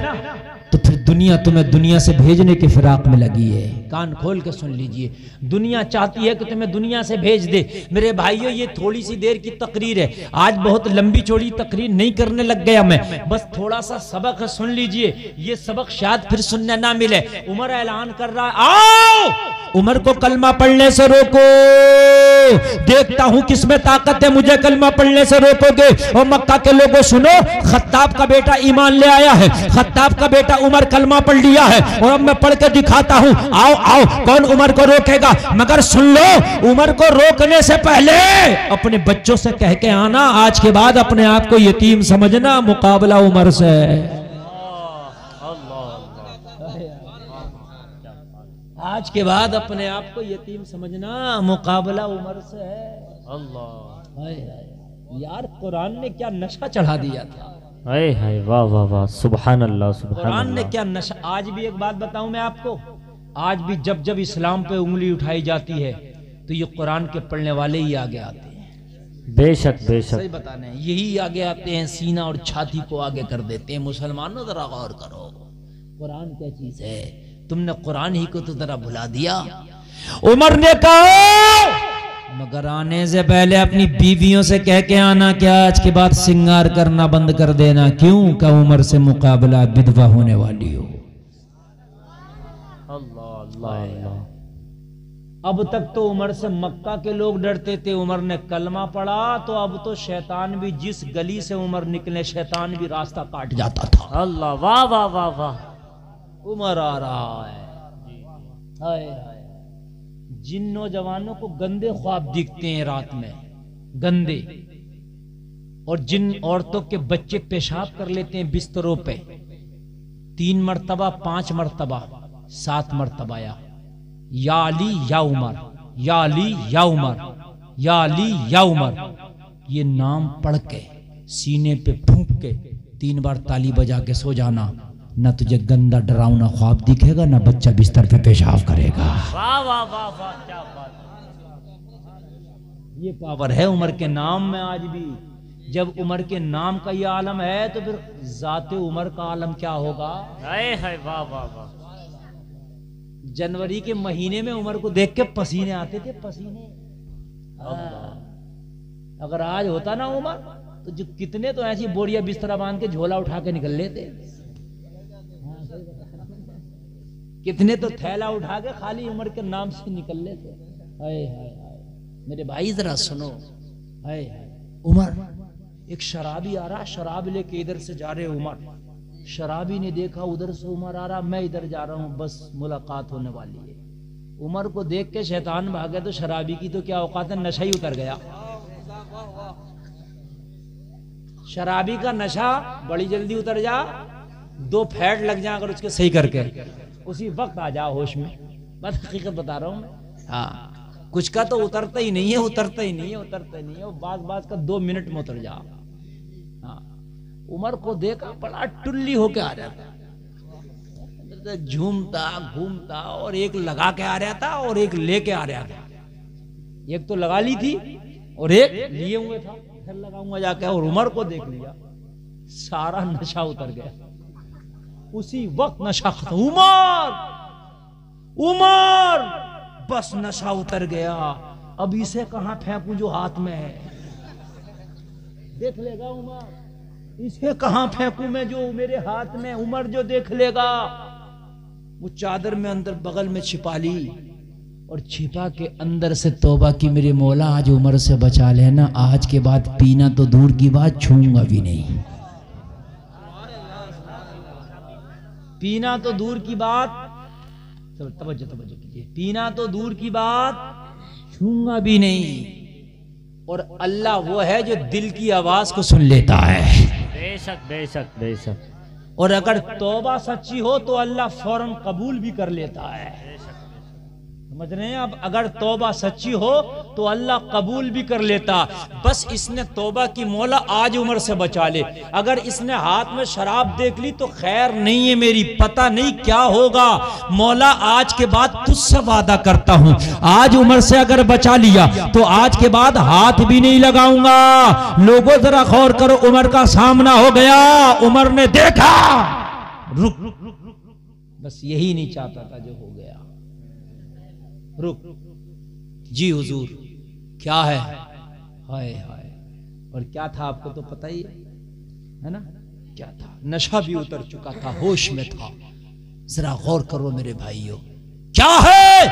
तो फिर दुनिया तुम्हें दुनिया से भेजने की फिराक में लगी है। कान खोल के सुन लीजिए, दुनिया चाहती है कि तुम्हें दुनिया से भेज दे। मेरे भाइयों ये थोड़ी सी देर की तकरीर है, आज बहुत लंबी चौड़ी तकरीर नहीं करने लग गया मैं, बस थोड़ा सा सबक है, सुन लीजिए। ये सबक शायद फिर सुनने ना मिले। उमर ऐलान कर रहा है, आओ उमर को कलमा पढ़ने से रोको, देखता हूं किसमें ताकत है, मुझे कलमा पढ़ने से रोकोगे। और मक्का के लोगों सुनो, खत्ताब का बेटा ईमान ले आया है, खत्ताब का बेटा उमर कलमा पढ़ लिया है और अब मैं पढ़ के दिखाता हूं। आओ आओ, कौन उमर को रोकेगा। मगर सुन लो, उमर को रोकने से पहले अपने बच्चों से कह के आना, आज के बाद अपने आप को यतीम समझना, मुकाबला उमर से। आज के बाद अपने आप को यतीम समझना, मुकाबला उमर से है। अल्लाह यार, कुरान ने क्या नशा चढ़ा दिया था। हाय हाय, वाह वाह वाह, सुभान अल्लाह सुभान अल्लाह। कुरान ने क्या नशा। आज भी एक बात बताऊं मैं आपको, आज भी जब जब इस्लाम पे उंगली उठाई जाती है तो ये कुरान के पढ़ने वाले ही आगे आते हैं। बेशक बेशक, सही बताने यही आगे आते हैं, सीना और छाती को आगे कर देते हैं। मुसलमानों जरा गौर करो, कुरान क्या चीज है, तुमने कुरान ही को तो जरा भुला दिया। उमर ने कहा, मगर आने से पहले अपनी बीवियों से कह के आना क्या आज के बाद सिंगार करना बंद कर देना। क्यों का उमर से मुकाबला विधवा होने वाली हो। अल्लाह अल्लाह अल्लाह। अब तक तो उमर से मक्का के लोग डरते थे, उमर ने कलमा पढ़ा तो अब तो शैतान भी, जिस गली से उमर निकले शैतान भी रास्ता काट जाता था। अल्लाह, वाह वाह वाह वाह। उमर आ रहा है। हाय हाय, जिन नौजवानों को गंदे ख्वाब दिखते हैं रात में, गंदे, और जिन औरतों के बच्चे पेशाब कर लेते हैं बिस्तरों पे 3 मरतबा 5 मरतबा 7 मरतबा, या अली या उमर, या अली या उमर, या अली या उमर, ये नाम पढ़ के सीने पे फूंक के 3 बार ताली बजा के सो जाना। ना तुझे गंदा डरावना ख्वाब दिखेगा, ना बच्चा बिस्तर पे पेशाब करेगा। वाह वाह वाह वाह, क्या बात। ये पावर है उमर के नाम में आज भी। जब उमर के नाम का ये आलम है तो फिर जाते उमर का आलम क्या होगा। हाय हाय, वाह वाह वाह। जनवरी के महीने में उमर को देख के पसीने आते थे, पसीने। अगर आज होता ना उमर तो जो कितने तो ऐसी बोरिया बिस्तरा बांध के झोला उठा के निकल लेते, कितने तो थैला उठा के खाली उमर के नाम से निकल लेते। हाय हाय हाय मेरे भाई जरा सुनो। हाय हाय उमर, एक शराबी आ रहा, शराब लेके इधर से जा रहे उमर। शराबी ने देखा उधर से उमर आ रहा, मैं इधर जा रहा हूं, बस मुलाकात होने वाली है। उमर को देख के शैतान भागे तो शराबी की तो क्या औकात है, नशा ही उतर गया। शराबी का नशा बड़ी जल्दी उतर जा, 2 फैट लग जा अगर उसके सही करके, उसी वक्त आ जा होश में। बस हकीकत बता रहा हूं मैं। हाँ, कुछ का तो उतरता ही नहीं है, उतरता ही नहीं है, उतरता ही नहीं है। बाज का 2 मिनट में उतर जा। हाँ, उमर को देखा बड़ा टुल्ली होके आ रहा था, झूमता घूमता, और एक लगा के आ रहा था और एक लेके आ रहा था। एक तो लगा ली थी और एक लिए हुए था, फिर लगाऊंगा जाके, और उमर को देख लिया, सारा नशा उतर गया। उसी वक्त नशा खत्म। उमर उमर, बस नशा उतर गया। अब इसे कहां फेंकूं जो हाथ में है, देख लेगा उमर। इसे कहां फेंकूं मैं जो मेरे हाथ में, उमर जो देख लेगा। वो चादर में अंदर बगल में छिपा ली, और छिपा के अंदर से तौबा की, मेरे मौला आज उमर से बचा लेना, आज के बाद पीना तो दूर की बात, छूंगा भी नहीं। पीना तो दूर की बात, तवज्जो कीजिए, पीना तो दूर की बात, छूंगा भी नहीं। और अल्लाह वो है जो दिल की आवाज को सुन लेता है। बेशक बेशक बेशक। और अगर तौबा सच्ची हो तो अल्लाह फौरन कबूल भी कर लेता है। समझ रहे हैं? अब अगर तौबा सच्ची हो तो अल्लाह कबूल भी कर लेता। बस इसने तौबा की, मौला आज उमर से बचा ले। अगर इसने हाथ में शराब देख ली तो खैर नहीं है मेरी, पता नहीं क्या होगा। मौला आज के बाद तुझसे वादा करता हूं, आज उमर से अगर बचा लिया तो आज के बाद हाथ भी नहीं लगाऊंगा। लोगों जरा गौर करो, उमर का सामना हो गया, उमर ने देखा, रुक, बस यही नहीं चाहता था जो हो गया, रुक जी हुजूर, क्या है? हाय हाय। और क्या था आपको तो पता ही है ना, क्या था? नशा भी उतर चुका था, होश में था। जरा गौर करो मेरे भाइयों, क्या है?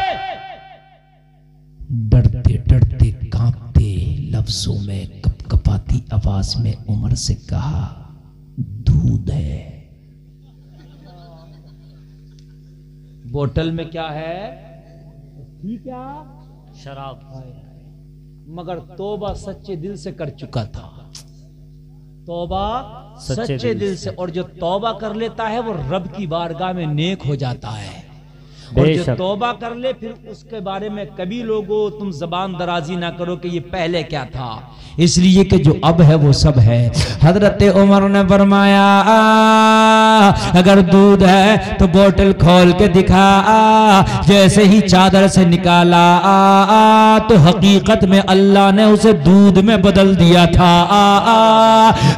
डरते डरते कांपते लफ्जों में, कपकपाती आवाज में उमर से कहा, दूध है। बोतल में क्या है? क्या? शराब। मगर तौबा सच्चे दिल से कर चुका था, तौबा सच्चे दिल से। और जो तौबा कर लेता है वो रब की बारगाह में नेक हो जाता है। और जो तौबा कर ले फिर उसके बारे में कभी लोगों तुम जबान दराजी ना करो कि ये पहले क्या था, इसलिए कि जो अब है वो सब है। हजरत उमर ने फरमाया, अगर दूध है तो बोतल खोल के दिखा। जैसे ही चादर से निकाला तो हकीकत में अल्लाह ने उसे दूध में बदल दिया था।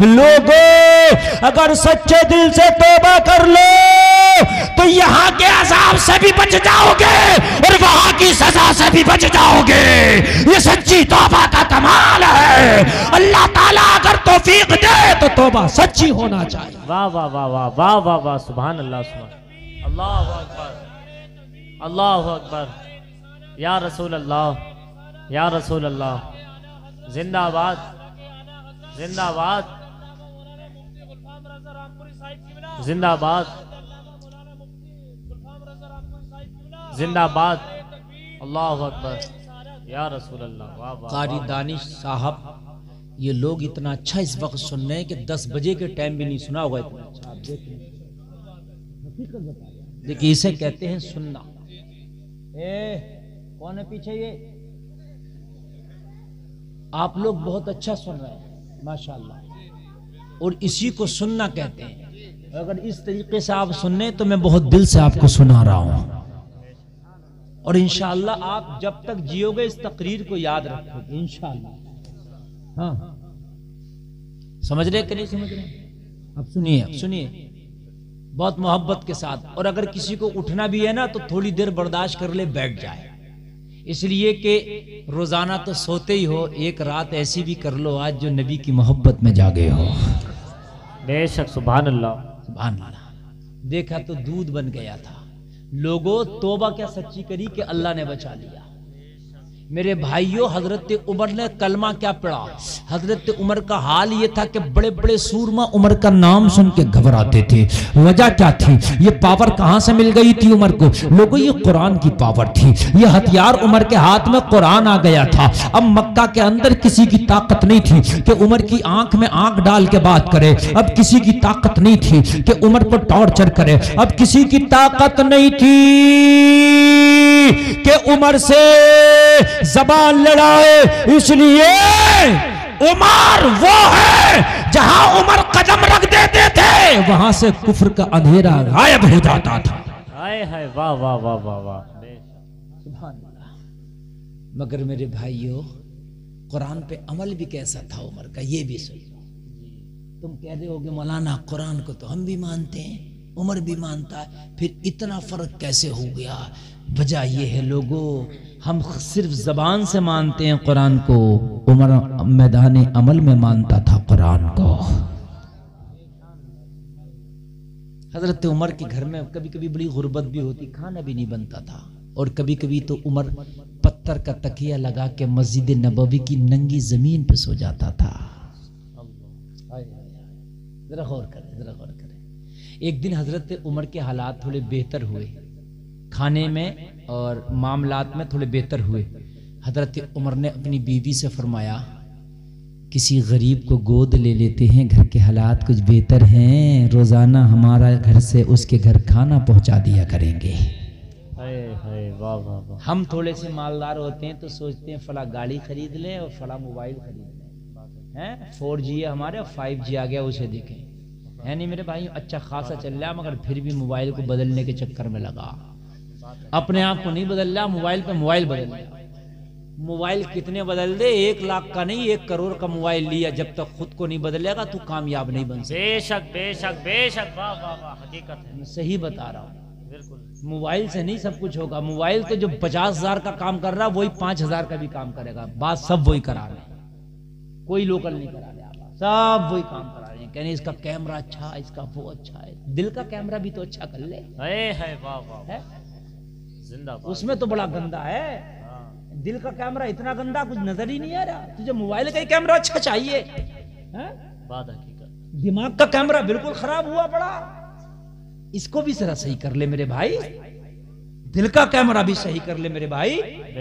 लोगों, अगर सच्चे दिल से तौबा कर लो तो यहाँ के अजाब से भी बच जाओगे और वहां की सजा से भी बच जाओगे। ये सच्ची तौबा का कमाल है। अल्लाह ताला अगर तौफीक दे तो तौबा सच्ची होना चाहिए। वाह वाह वाह वाह वाह वाह वाह, सुभान अल्लाह, सुभान अल्लाह अकबर, अल्लाह अकबर। या रसूल अल्लाह, या रसूल अल्लाह, जिंदाबाद जिंदाबाद जिंदाबाद जिंदाबाद, अल्लाह अकबर, या रसूल अल्लाह। वाह वाह। कारी दानिश साहब, ये लोग इतना अच्छा इस वक्त सुन रहे हैं कि 10 बजे के टाइम भी नहीं सुना होगा इतना अच्छा। आप देखिए, इसे कहते हैं सुनना। कौन है पीछे? ये आप लोग बहुत अच्छा सुन रहे हैं माशाल्लाह, और इसी को सुनना कहते हैं। अगर इस तरीके से आप सुनने तो मैं बहुत दिल से आपको सुना रहा हूं, और इंशाअल्लाह आप जब तक जियोगे इस तकरीर को याद रखोगे इंशाअल्लाह। हाँ, समझ रहे कि नहीं समझ रहे? अब सुनिए, अब सुनिए बहुत मोहब्बत के साथ। और अगर किसी को उठना भी है ना तो थोड़ी देर बर्दाश्त कर ले, बैठ जाए, इसलिए कि रोजाना तो सोते ही हो, एक रात ऐसी भी कर लो आज जो नबी की मोहब्बत में जागे हो। बेशक, सुभान अल्लाह, सुभान अल्लाह। देखा तो दूध बन गया था। लोगों तौबा क्या सच्ची करी कि अल्लाह ने बचा लिया। मेरे भाइयों, हजरत उमर ने कलमा क्या पढ़ा। हजरत उमर का हाल ये था कि बड़े बड़े सूरमा उमर का नाम सुन के घबराते थे। वजह क्या थी? ये पावर कहां से मिल गई थी उमर को? लोगों, ये कुरान की पावर थी। ये हथियार उमर के हाथ में कुरान आ गया था। अब मक्का के अंदर किसी की ताकत नहीं थी कि उमर की आंख में आंख डाल के बात करे। अब किसी की ताकत नहीं थी कि उमर को टॉर्चर करे। अब किसी की ताकत नहीं थी कि उमर से जबान लड़ाए। इसलिए उमर वो है जहां उमर कदम रख देते थे वहां से कुफ्र का अंधेरा गायब हो जाता था। हाय हाय, वाह वाह वाह वाह वाह, सुभान अल्लाह। मगर मेरे भाइयों, कुरान पे अमल भी कैसा था उमर का, ये भी सुनो। तुम कह रहे होगे मौलाना कुरान को तो हम भी मानते हैं, उमर भी मानता है, फिर इतना फर्क कैसे हो गया? वजह यह है लोगों, हम सिर्फ जबान से मानते हैं कुरान को, उमर मैदान अमल में मानता था कुरान को। हजरत उमर के घर में कभी कभी बड़ी गुर्बत भी होती, खाना भी नहीं बनता था, और कभी कभी तो उमर पत्थर का तकिया लगा के मस्जिद नबवी की नंगी जमीन पे सो जाता था। जरा गौर करें, जरा गौर करें। एक दिन हजरत उमर के हालात थोड़े बेहतर हुए, खाने में और मामलात में थोड़े बेहतर हुए। हजरत उमर ने अपनी बीवी से फरमाया, किसी गरीब को गोद ले लेते हैं, घर के हालात कुछ बेहतर हैं, रोजाना हमारा घर से उसके घर खाना पहुंचा दिया करेंगे। वाह वाह वाह। हम थोड़े से मालदार होते हैं तो सोचते हैं फला गाड़ी खरीद लें और फला मोबाइल खरीद लें, हैं 4G है हमारे, 5G आ गया उसे देखें, है नहीं मेरे भाई? अच्छा खासा चल रहा है, मगर फिर भी मोबाइल को बदलने के चक्कर में लगा। अपने आप को नहीं बदल रहा, मोबाइल पे मोबाइल बदल रहा। मोबाइल कितने बदल दे, 1 लाख का नहीं 1 करोड़ का मोबाइल लिया, जब तक खुद को नहीं बदलेगा तो कामयाब नहीं बन सकता। बेशक बेशक बेशक, वाह वाह वाह, हकीकत है, मैं सही बता रहा हूँ। बिल्कुल, मोबाइल से नहीं सब कुछ होगा। मोबाइल तो जो 50,000 का काम कर रहा है वही 5,000 का भी काम करेगा। बात सब वही करा रहे हैं, कोई लोकल नहीं करा रहे, सब वही काम करा रहे हैं। कहने इसका कैमरा अच्छा, इसका वो अच्छा है। दिल का कैमरा भी तो अच्छा कर ले, है वाह वाह है, जिंदाबाद। उसमें तो बड़ा गंदा है, दिल का कैमरा इतना गंदा कुछ नजर ही नहीं आ रहा। तुझे मोबाइल का ही कैमरा अच्छा चाहिए है? बात हकीकत। दिमाग का कैमरा बिल्कुल खराब हुआ पड़ा, इसको भी जरा सही कर ले मेरे भाई। दिल का कैमरा भी सही कर ले मेरे भाई।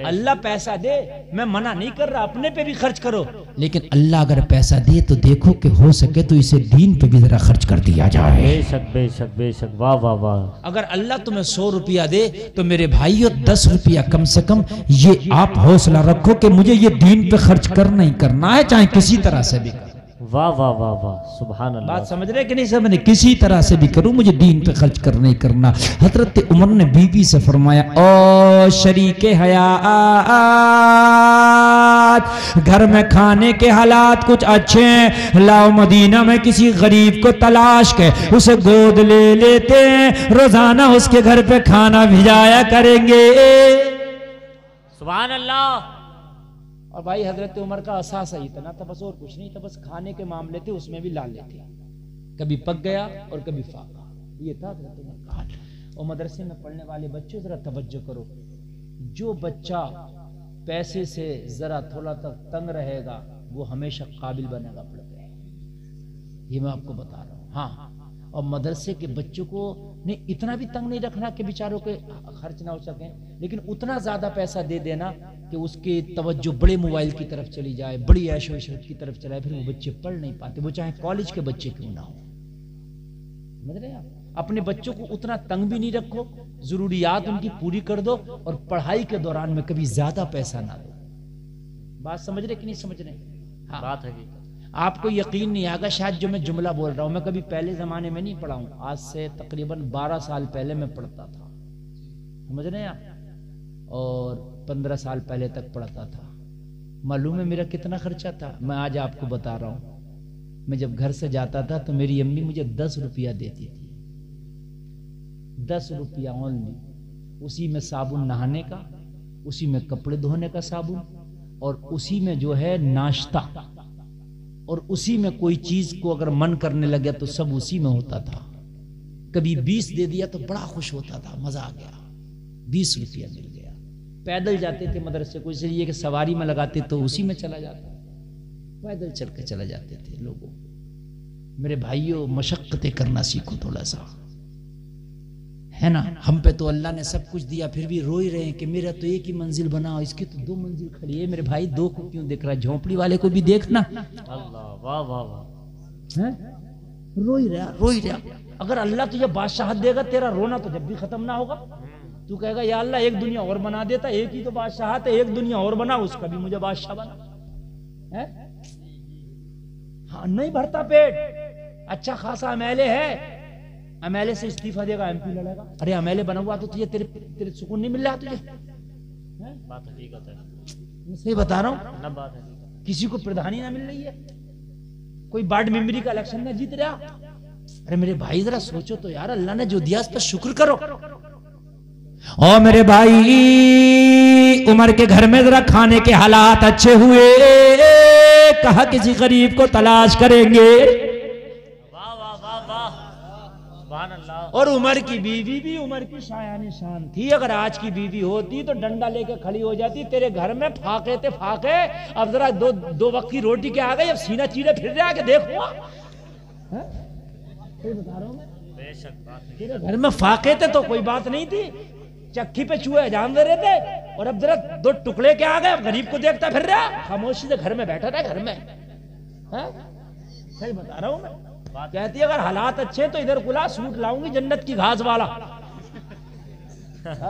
अल्लाह पैसा दे, मैं मना नहीं कर रहा, अपने पे भी खर्च करो, लेकिन अल्लाह अगर पैसा दे तो देखो कि हो सके तो इसे दीन पे भी जरा खर्च कर दिया जाए। बेशक बेशक बेशक, वाह वाह वाह। अगर अल्लाह तुम्हें 100 रुपया दे तो मेरे भाइयों 10 रुपया कम से कम ये आप हौसला रखो कि मुझे ये दीन पे खर्च करना ही करना है, चाहे किसी तरह से भी करो। वाह वाह वाह वाह, सुभान अल्लाह। बात समझ रहे कि नहीं समझ रहे? किसी तरह से भी करूं, मुझे दीन पे खर्च करना ही करना। हजरत उमर ने बीवी से फरमाया, ओ शरीके हयात, घर में खाने के हालात कुछ अच्छे हैं, लाओ मदीना में किसी गरीब को तलाश के उसे गोद ले लेते हैं, रोजाना उसके घर पे खाना भिजाया करेंगे। सुभान अल्लाह। और भाई हजरत उमर का असासा इतना था, बस और कुछ नहीं था, बस खाने के मामले थे उसमें भी लाल लेते, कभी पक गया और कभी फाका, ये था हजरत उमर का हाल। और मदरसे में पढ़ने वाले बच्चों जरा तवज्जो करो, जो बच्चा पैसे से जरा थोड़ा तक तंग रहेगा वो हमेशा काबिल बनेगा पढ़, ये मैं आपको बता रहा हूँ। हाँ, और मदरसे के बच्चों को नहीं इतना भी तंग नहीं रखना कि बेचारों के खर्च ना हो सके, लेकिन उतना ज्यादा पैसा दे देना कि उसके तवज्जो बड़े मोबाइल की तरफ चली जाए, बड़ी ऐशो इशरत की तरफ चलाए, फिर वो बच्चे पढ़ नहीं पाते, वो चाहे कॉलेज के बच्चे क्यों ना हो। समझ रहे आप? अपने बच्चों को उतना तंग भी नहीं रखो, जरूरियात उनकी पूरी कर दो, और पढ़ाई के दौरान में कभी ज्यादा पैसा ना दो। बात समझ रहे कि नहीं समझ रहे? हाँ, बात है। आपको यकीन नहीं आएगा शायद जो मैं जुमला बोल रहा हूं, मैं कभी पहले जमाने में नहीं पढ़ा हूं, आज से तकरीबन 12 साल पहले मैं पढ़ता था, समझ रहे हैं आप, और 15 साल पहले तक पढ़ता था। मालूम है मेरा कितना खर्चा था? मैं आज आपको बता रहा हूं। मैं जब घर से जाता था तो मेरी अम्मी मुझे 10 रुपया देती थी, 10 रुपया ओनली। उसी में साबुन नहाने का, उसी में कपड़े धोने का साबुन, और उसी में जो है नाश्ता, और उसी में कोई चीज को अगर मन करने लगे तो सब उसी में होता था। कभी 20 दे दिया तो बड़ा खुश होता था, मजा आ गया, 20 रुपया मिल गया। पैदल जाते थे मदरसे को, इसलिए कि सवारी में लगाते तो उसी में चला जाता, पैदल चल के चला जाते थे। लोगों, मेरे भाइयों, मशक्कतें करना सीखो थोड़ा सा, है ना। हम पे तो अल्लाह ने सब कुछ दिया, फिर भी रोई रहे हैं कि मेरा तो एक ही मंजिल बना, इसकी तो 2 मंजिल खड़ी है। मेरे भाई 2 को क्यों देख रहा है? झोंपड़ी वाले को भी देखना। अल्लाह, वाह वाह वाह, रोई रहा। अगर अल्लाह तुझे बादशाहत देगा, तेरा रोना तो जब भी खत्म ना होगा। तू कहेगा या अल्लाह एक दुनिया और बना देता, एक ही तो बादशाहत है, एक दुनिया और बना, उसका भी मुझे बादशाह बना है। हाँ, नहीं भरता पेट, अच्छा खासा एमएलए है, एमएलए से इस्तीफा देगा, एमपी लड़ेगा। अरे एमएलए बना हुआ तो तुझे तेरे सुकून नहीं मिल रहा तुझे? बात हकीकत है, मैं सही बता रहा हूँ ना, बात है। किसी को प्रधानी ना मिल रही है, कोई वार्ड मेंबरी का इलेक्शन ना जीत रहा। अरे मेरे भाई जरा सोचो तो यार, अल्लाह ने जो दिया उस पर शुक्र करो। ओ मेरे भाई, उमर के घर में जरा खाने के हालात अच्छे हुए, कहा किसी गरीब को तलाश करेंगे। वाह वाह वाह वाह, सुभान अल्लाह। और उमर की बीवी भी उमर की शायान शान थी। अगर आज की बीवी होती तो डंडा लेके खड़ी हो जाती, तेरे घर में फाके थे फाके, अब जरा दो वक्त की रोटी के आ गई, अब सीना चीरे फिर रहा कि देखो। बता रहा हूं मैं, बेशक बात है। तेरे घर में फाके थे तो कोई बात नहीं थी, चक्की पे चूहे जान दे रहे थे, और अब जरा 2 टुकड़े के आ गए, गरीब को देखता फिर रहा, खामोशी से घर में बैठा था घर में। सही बता रहा हूं मैं। कहती है अगर हालात अच्छे तो इधर कुला सूट लाऊंगी जन्नत की घास वाला।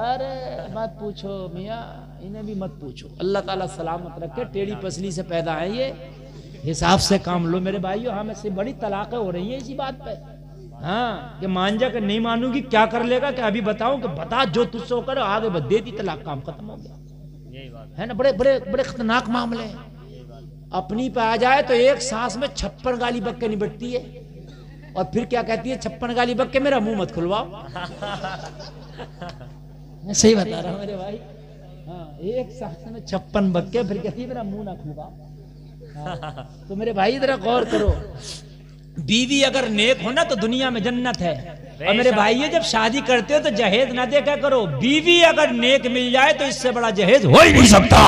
अरे मत पूछो मियाँ, इन्हें भी मत पूछो, अल्लाह ताला सलामत रखे। टेढ़ी पसली से पैदा है ये, हिसाब से काम लो मेरे भाइयों। हाँ, में से बड़ी तलाकें हो रही हैं इसी बात पे। हाँ, कि मान जा कर नहीं मानूंगी क्या कर लेगा, कि अभी बताऊं कि बता जो तुझसे कर, आगे बस दे दी तलाक, काम खत्म हो गया। यही बात है ना, बड़े बड़े बड़े खतरनाक मामले हैं। अपनी पे आ जाए तो एक सांस में 56 गाली बक के निपटती है, और फिर क्या कहती है, 56 गाली बक के मेरा मुंह मत खुलवाओ। मैं सही बता रहा हूँ मेरे भाई। हाँ, एक सांस में 56 बक के फिर कहती है मेरा मुंह ना खुलवाओ। हाँ, तो मेरे भाई जरा गौर करो, बीवी अगर नेक हो ना तो दुनिया में जन्नत है। और मेरे भाई ये जब शादी करते हो तो जहेज ना देखा करो, बीवी अगर नेक मिल जाए तो इससे बड़ा जहेज हो ही नहीं सकता।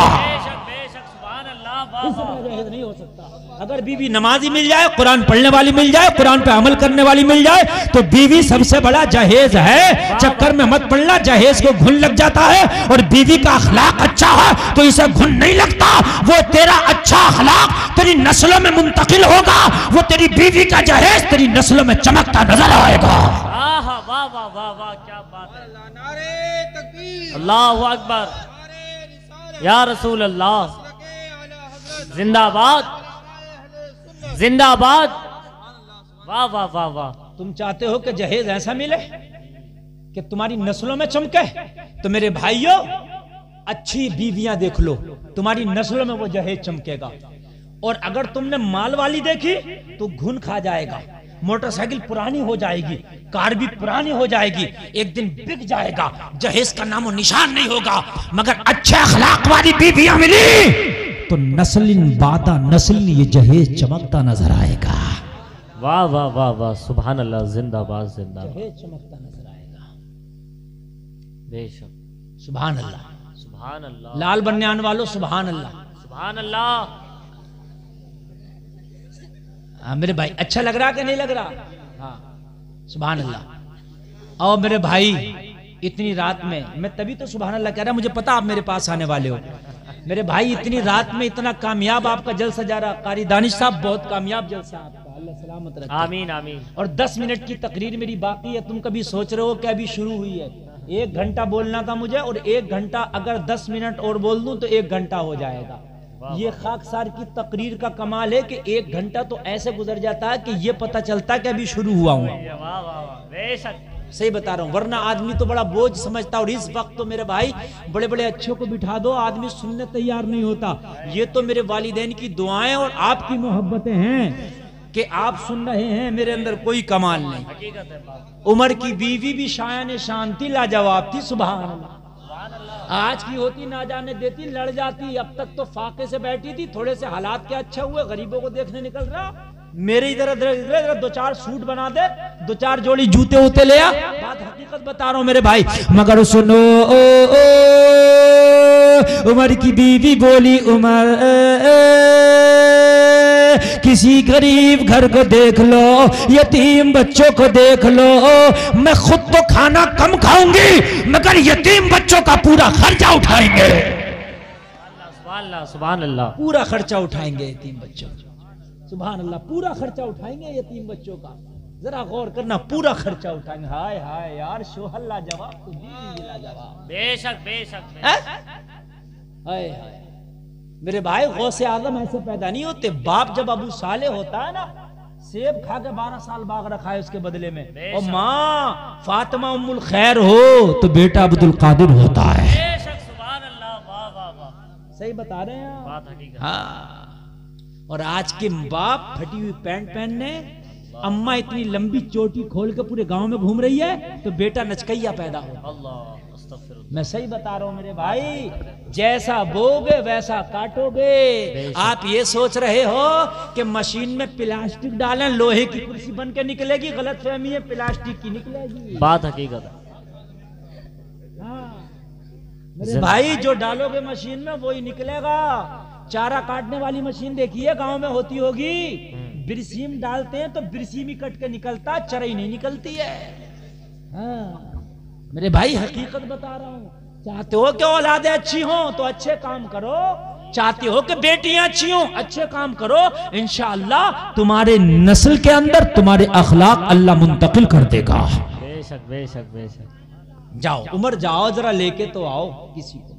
इससे बड़ा जहेज नहीं हो सकता। अगर बीवी नमाजी मिल जाए, कुरान पढ़ने वाली मिल जाए, कुरान पे अमल करने वाली मिल जाए, तो बीवी सबसे बड़ा जहेज है। चक्कर में मत पड़ना, जहेज को घुन लग जाता है। और बीवी का अखलाक अच्छा है तो इसे घुन नहीं लगता। वो तेरा अच्छा अखलाक तेरी नस्लों में मुंतकिल होगा, वो तेरी बीवी का जहेज तेरी नस्लों में चमकता नजर आएगा। वाह वाह वाह वाह वाह, क्या बात है। नारे तकबीर, अल्लाहु अकबर, या रसूल अल्लाह, जिंदाबाद जिंदाबाद। वाह वाह वाह वाह। तुम चाहते हो कि जहेज ऐसा मिले कि तुम्हारी नस्लों में चमके, तो मेरे भाइयों अच्छी बीवियां देख लो, तुम्हारी नस्लों में वो जहेज चमकेगा। और अगर तुमने माल वाली देखी तो घुन खा जाएगा, मोटरसाइकिल पुरानी हो जाएगी, कार भी पुरानी हो जाएगी, एक दिन बिक जाएगा, जहेज का नामो निशान नहीं होगा। मगर अच्छे अखलाक वाली बीवियां मिली तो नस्लिन बादा नस्लिन ये जहेज चमकता नजर आएगा। वाह वाह वाह वाह, सुभान अल्लाह, जिंदाबाद जिंदाबाद। जहेज चमकता नजर आएगा, बेशक, सुभान अल्लाह सुभान अल्लाह। लाल बनने आने वालों सुभान अल्लाह, सुभान अल्लाह। हाँ मेरे भाई, अच्छा लग रहा कि नहीं लग रहा? हाँ, सुभान अल्लाह। और मेरे भाई इतनी रात में, मैं तभी तो सुभान अल्लाह कह रहा, मुझे पता आप मेरे पास आने वाले हो। मेरे भाई इतनी रात में इतना कामयाब आपका जलसा जा रहा, कारी दानिश साहब बहुत कामयाब जलसा आपका, अल्लाह सलामत रखे। आमीन आमीन। और 10 मिनट की तकरीर मेरी बाकी है। तुम कभी सोच रहे हो कि अभी शुरू हुई है? 1 घंटा बोलना था मुझे, और 1 घंटा अगर 10 मिनट और बोल दूं तो 1 घंटा हो जाएगा। ये खाकसार की तकरीर का कमाल है कि 1 घंटा तो ऐसे गुजर जाता है कि ये पता चलता है कि अभी शुरू हुआ हूँ। वाह वाह वाह, बेशक सही बता रहा हूँ, वरना आदमी तो बड़ा बोझ समझता। और इस वक्त तो मेरे भाई बड़े बड़े अच्छों को बिठा दो, आदमी सुनने तैयार नहीं होता। ये तो मेरे वालिदैन की दुआएं और आपकी मोहब्बतें हैं कि आप सुन रहे हैं, मेरे अंदर कोई कमाल नहीं। हकीकत है बात। उमर की बीवी भी शायान शांति लाजवाब थी, सुभान अल्लाह। आज की होती ना जाने देती, लड़ जाती। अब तक तो फाके से बैठी थी, थोड़े से हालात क्या अच्छे हुए, गरीबों को देखने निकल रहा। मेरे इधर 2-4 सूट बना दे, 2-4 जोड़ी जूते उते ले आ। बात हकीकत बता रहा हूं मेरे भाई। मगर सुनो उमर की बीवी बोली, उमर किसी गरीब घर को देख लो, यतीम बच्चों को देख लो। मैं खुद तो खाना कम खाऊंगी मगर यतीम बच्चों का पूरा खर्चा उठाएंगे। सुभान अल्लाह, सुभान अल्लाह। पूरा खर्चा उठाएंगे यतीम बच्चों का, सुभान अल्लाह। पूरा खर्चा उठाएंगे यतीम बच्चों का, जरा गौर करना, पूरा खर्चा उठाएंगे। हाय हाय यार, शोहर लाजवाब तो बीवी लाजवाब। बेशक बेशक। हाय हाय मेरे भाई, गौसे आजम ऐसे पैदा नहीं होते। बाप जब अबू साले होता है ना, सेब खा के 12 साल बाग रखा है उसके बदले में। और माँ फातिमा उम्मुल खैर हो तो बेटा अब्दुल कादिर होता है। बेशक, सुभान अल्लाह, वाह वाह वाह। सही बता रहे हैं आप? बात हकीकत। हाँ। और आज के बाप फटी हुई पैंट पहनने, अम्मा इतनी लंबी चोटी खोल के पूरे गांव में घूम रही है, तो बेटा नचकैया पैदा हो। अल्लाह, अस्तगफिरुल्लाह। मैं सही बता रहा हूं मेरे भाई, जैसा बोगे वैसा काटोगे। आप ये सोच रहे हो कि मशीन में प्लास्टिक डालें लोहे की कुर्सी बन के निकलेगी, गलत फहमी है, प्लास्टिक की निकलेगी। बात हकीकत है। हाँ। मेरे भाई, जो डालोगे मशीन में वही निकलेगा। चारा काटने वाली मशीन देखिए गांव में होती होगी, बिरसीम डालते हैं तो बिरसीम ही कट के निकलता, चरई नहीं निकलती है। हाँ मेरे भाई, हकीकत बता रहा हूं। चाहते हो कि औलादें अच्छी हो तो अच्छे काम करो, चाहते हो कि बेटियां अच्छी हो, अच्छे काम करो। इंशाअल्लाह तुम्हारे नस्ल के अंदर तुम्हारे अखलाक अल्लाह मुंतकिल कर देगा। बेशक बेशक बेशक। जाओ उमर, जाओ जरा लेके तो आओ किसी को।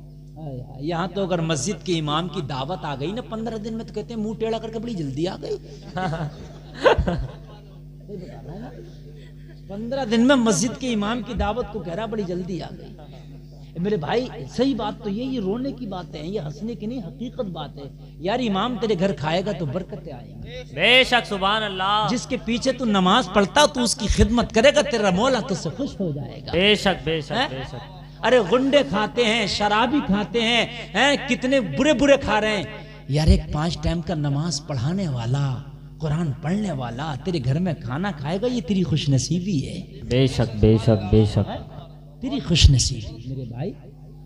यहाँ तो अगर मस्जिद के इमाम की दावत आ गई ना 15 दिन में, तो कहते हैं मुंह टेढ़ा करके बड़ी जल्दी आ गई। 15 दिन में मस्जिद के इमाम की दावत को कह रहा बड़ी जल्दी आ गई। मेरे भाई, सही बात तो ये रोने की बात है, ये हंसने की नहीं, हकीकत बात है यार। इमाम तेरे घर खाएगा तो बरकतें आएंगी। बेशक, सुभान अल्लाह। जिसके पीछे तू नमाज पढ़ता, तू उसकी खिदमत करेगा, तेरा मौला तुझसे खुश हो जाएगा। बेशक बेशक बेशक। अरे गुंडे खाते हैं, शराबी खाते हैं, कितने बुरे बुरे खा रहे हैं यार। एक 5 टाइम का नमाज पढ़ाने वाला, कुरान पढ़ने वाला तेरे घर में खाना खाएगा, ये तेरी खुशनसीबी है। बेशक बेशक बेशक, तेरी खुशनसीबी मेरे भाई।